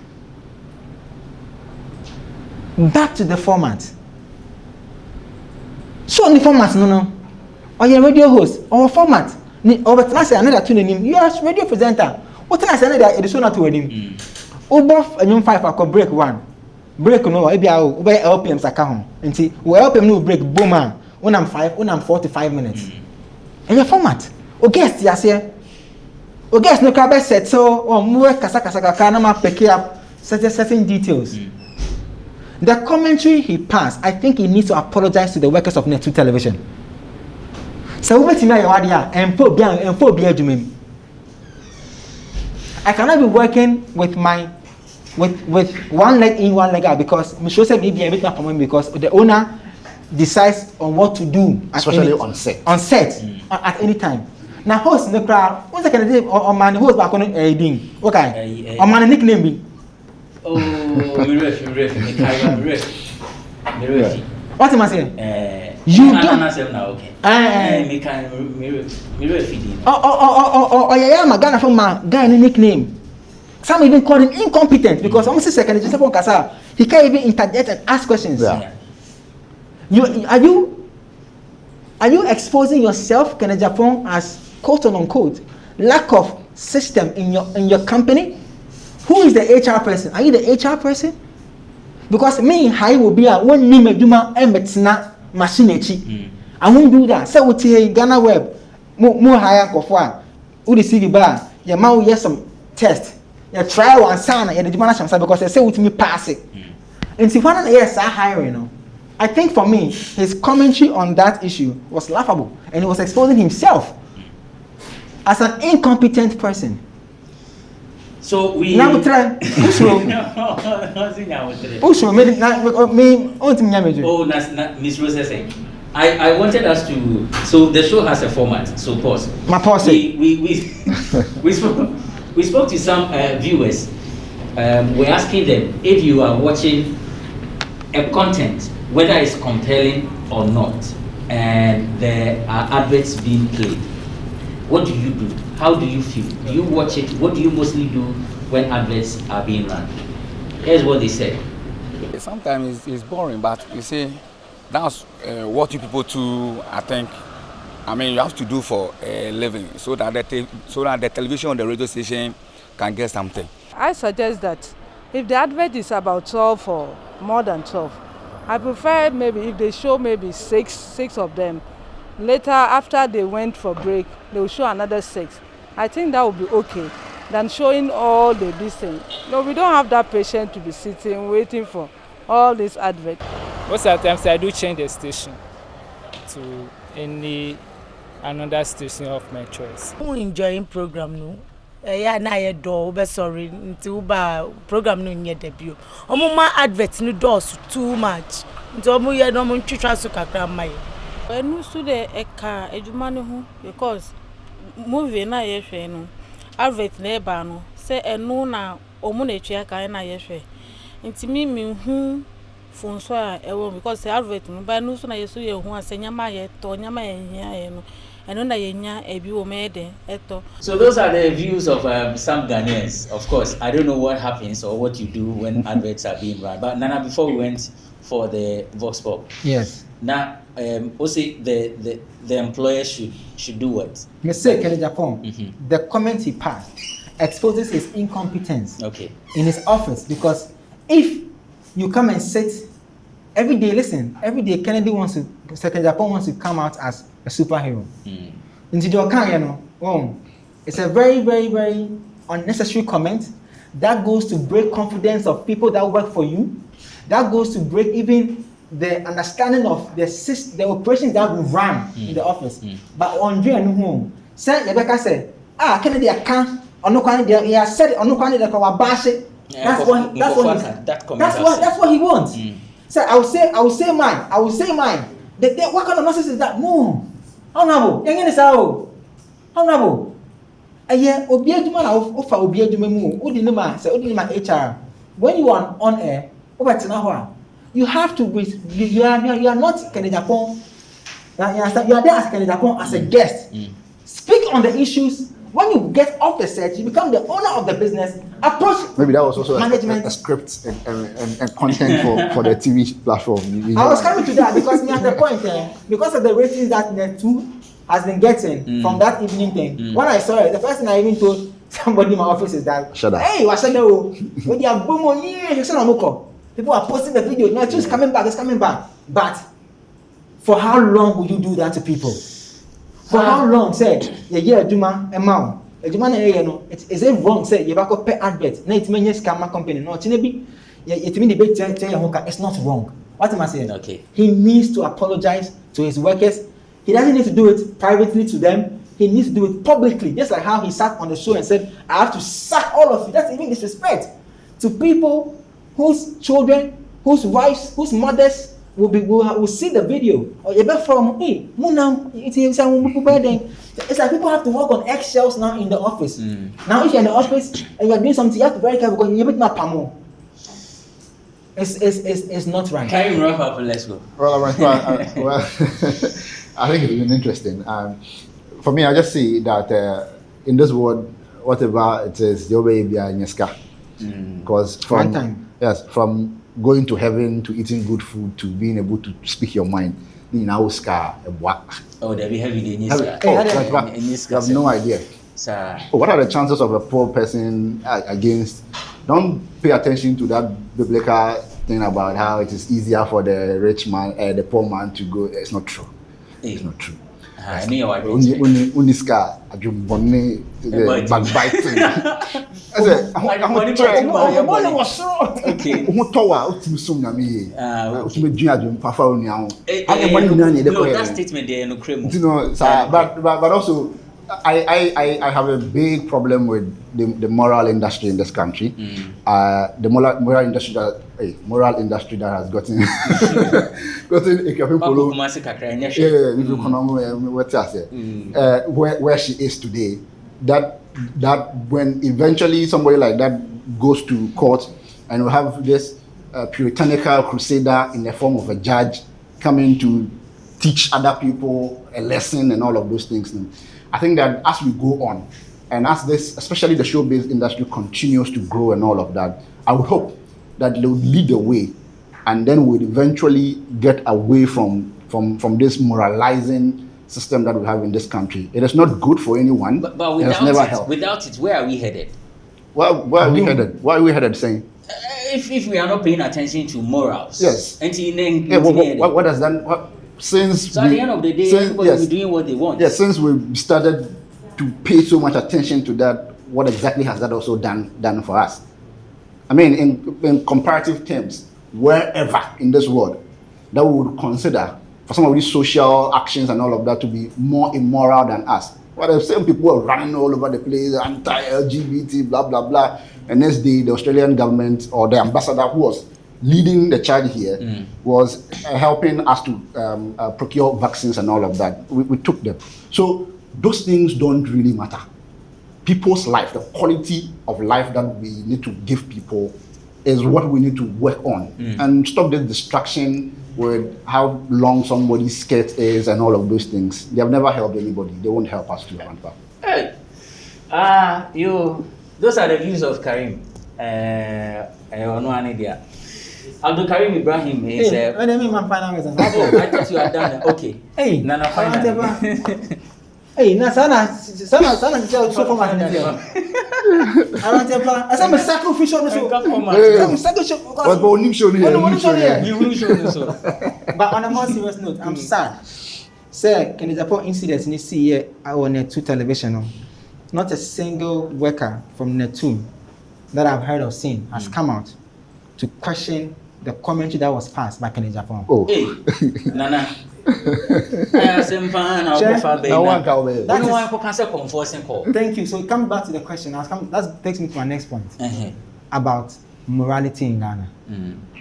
S3: Back to the format. So the format, no. Or you're a radio host, or format. Or but I say another two name. You are a radio presenter. What can I say another edition to him? Obof and young 5 I could break one. Break no, maybe I'll LPM Sakahon. And see, we LPM no break boomer when I'm 45 minutes. And your format. O guest, yes, here. O guest no crab set so or more Kasaka na pick up certain details. The commentary he passed, I think he needs to apologize to the workers of Net2 Television. So what you I cannot be working with with one leg in, one leg out, because because the owner decides on what to do,
S2: especially on set
S3: at any time. Now host in the crowd, what's the kind of or man host back on ding? Okay, or man nickname me.
S1: Oh,
S3: what am I saying? You don't.
S1: Okay.
S3: Yeah, my Ghana from my guy nickname. Some even call him incompetent because almost second just upon Kasa. He can't even interject and ask questions.
S2: Yeah.
S3: Are you exposing yourself, Agyapong, as quote unquote lack of system in your company? Who is the HR person? Are you the HR person? Because me, I will be a one name Juma Embetina machine. I won't do that. So what here Ghana Web, more higher kofwa. Udi CV bar, your mouth yes some test. You try one sana, you the Jumana because they say with me pass it. And see one yes I hiring. I think for me, his commentary on that issue was laughable, and he was exposing himself as an incompetent person.
S1: So we
S3: now try. Oh,
S1: Miss Rose saying, I wanted us to. So the show has a format. So pause.
S3: My pause.
S1: We spoke to some viewers. We're asking them if you are watching a content, whether it's compelling or not, and there are adverts being played. What do you do? How do you feel? Do you watch it? What do you mostly do when adverts are being run? Here's what they said.
S10: Sometimes it's boring, but you see, that's what you people do. I think, you have to do for a living, so that the television or the radio station can get something.
S11: I suggest that if the advert is about 12 or more than 12, I prefer maybe if they show maybe six of them. Later, after they went for break, they will show another 6. I think that would be okay than showing all the distance. No, we don't have that patience to be sitting waiting for all this advert.
S12: Most of the times I do change the station to another station of my choice.
S5: I'm enjoying program no. Yeah, na ye do be sorry nti uba program no nye debut. Omo ma advert no doors too much. Nti omo ye no mo ntwitwa so kakra mai. Enu su de eka ejuma ne ho because movie na ye hwe no advert na eba no se enu na omu na etwa ka na ye hwe ntimi mi hu funso a ewo because the advert no ba nu so na yeso ye hu asenya ye to nyama ye hia ye no enu na ye nya ebi wo mede eto.
S1: So those are the views of some Ghanaians. Of course, I don't know what happens or what you do when adverts are being run. But Nana, before we went for the Vox Pop,
S3: yes.
S1: Now, also the employer should do what?
S3: Mr. Agyapong, the comment he passed exposes his incompetence in his office, because if you come and sit every day, every day Kennedy wants to, Mr. Agyapong wants to come out as a superhero. Into your can, it's a very, very, very unnecessary comment that goes to break confidence of people that work for you. That goes to break even the understanding of the operations that we run in the office. But on June home, say Rebecca said, Kennedy I can't. He has said on the bash it. That's what he wants. So I will say mine. What kind of nonsense is that? No. Honorable. Honorable. Obi adwuma na ofa obi adwuma mu. Odinima HR. When you are on air, you have to be, you are not Kennedy Agyapong. You are there as Kennedy Agyapong as a guest. Speak on the issues. When you get off the set, you become the owner of the business. Approach
S2: maybe that was also
S3: management,
S2: a script and content for the TV platform.
S3: I was coming to that because me at the point because of the ratings that Net2 has been getting from that evening thing. When I saw it, the first thing I even told somebody in my office is that, hey, what's that? When you are boom, people are posting the video. Now it's coming back. But for how long will you do that to people? For how long? Said Juma amount. Juma is it wrong? Say you back pay advert. No, it's many scammer company. No, it's not wrong. What am I saying?
S1: Okay.
S3: He needs to apologize to his workers. He doesn't need to do it privately to them. He needs to do it publicly. Just like how he sat on the show and said, I have to sack all of you. That's even disrespect to people whose children, whose wives, whose mothers will see the video. Or from it's like people have to work on eggshells now in the office. Now if you're in the office and you're doing something, you have to be very careful because you're not pamo. It's not right.
S1: Can you wrap up and let's go?
S2: Well, I think it's been interesting. For me, I just see that in this world, whatever it is, your baby and your because from going to heaven to eating good food to being able to speak your mind,
S1: oh, they'll be heavy in
S2: you have no idea. What are the chances of a poor person against? Don't pay attention to that biblical thing about how it is easier for the rich man, the poor man to go. It's not true. It's not true. Only scar, backbiting. I said,
S1: that statement there, no cream.
S2: But also, I have a big problem with the moral industry in this country. The moral industry that has gotten where she is today. That when eventually somebody like that goes to court and we have this puritanical crusader in the form of a judge coming to teach other people a lesson and all of those things. I think that as we go on, and as this, especially the show-based industry continues to grow and all of that, I would hope that they would lead the way, and then we'd eventually get away from this moralizing system that we have in this country. It is not good for anyone.
S1: But without it, where are we headed?
S2: Where are we headed? Why are we headed, saying?
S1: If we are not paying attention to morals.
S2: Yes. What does that... So
S1: at the end of the day, everybody will be doing what they want.
S2: Yes, since we started to pay so much attention to that, what exactly has that also done for us? I mean, in comparative terms, wherever in this world that we would consider for some of these social actions and all of that to be more immoral than us. What the same people are running all over the place, anti-LGBT, blah, blah, blah. And next day, the Australian government or the ambassador who was leading the charge here was helping us to procure vaccines and all of that. We took them. So those things don't really matter. People's life, the quality of life that we need to give people is what we need to work on and stop this distraction with how long somebody's skirt is and all of those things. They have never helped anybody. They won't help us to ramp up.
S1: Hey, those are the views of Karim. No idea. Abdul Karim Ibrahim is.
S3: When I mean my final
S1: I thought you had done it. Okay.
S3: Hey,
S1: Nana final.
S3: Hey, na sana so for my I want to plan. I said I'm sacrificial so. I'm sacrificial.
S2: But only show here.
S3: But on a more serious note, I'm sad. Sir, can the Agyapong incident in this year on Net2 television? Not a single worker from Net2 that I've heard of seen has come out to question the commentary that was passed by Agyapong.
S2: Oh,
S1: hey, Nana.
S3: Thank you. So coming back to the question, that takes me to my next point about morality in Ghana.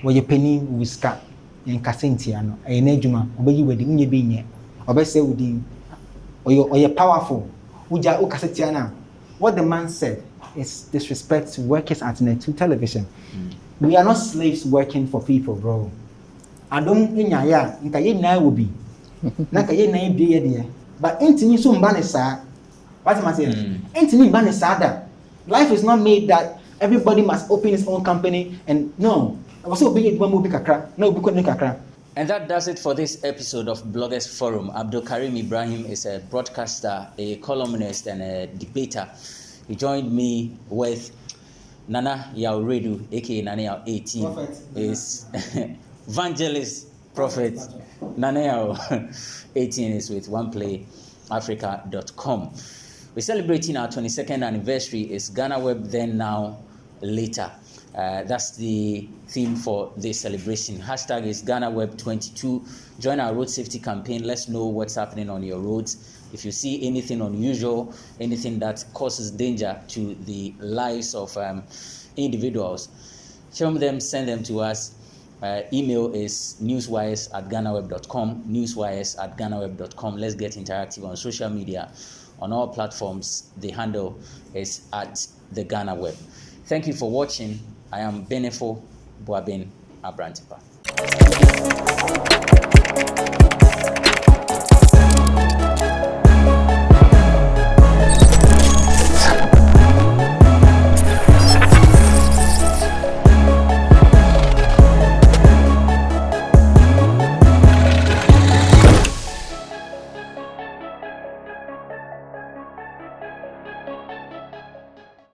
S3: Where you penny whisker in Casintiano, a nejuma, obey you wedding you being obey say within or you're powerful. Uja Ukasetiana. What the man said is disrespect to workers at Net2 television. We are not slaves working for people, bro. I don't think I will be. But intimate so mbanesa. What am I saying? Intimate mbanesa. Life is not made that everybody must open his own company and no. I was so big one movie kakra. No, we couldn't kakra.
S1: And that does it for this episode of Bloggers Forum. Abdul Karim Ibrahim is a broadcaster, a columnist, and a debater. He joined me with Nana Yaoredu, aka Nana Yao 18, is evangelist prophet. Nana Yao 18 is with OnePlayAfrica.com. We're celebrating our 22nd anniversary. It's Ghana Web Then Now Later. That's the theme for this celebration. Hashtag is Ghana Web 22. Join our road safety campaign. Let's know what's happening on your roads. If you see anything unusual, anything that causes danger to the lives of individuals, film them, send them to us. Email is newswires@ghanaweb.com, newswires@ghanaweb.com. Let's get interactive on social media. On all platforms, the handle is @theGhanaWeb. Thank you for watching. I am Benefo Boabin Abrantipa.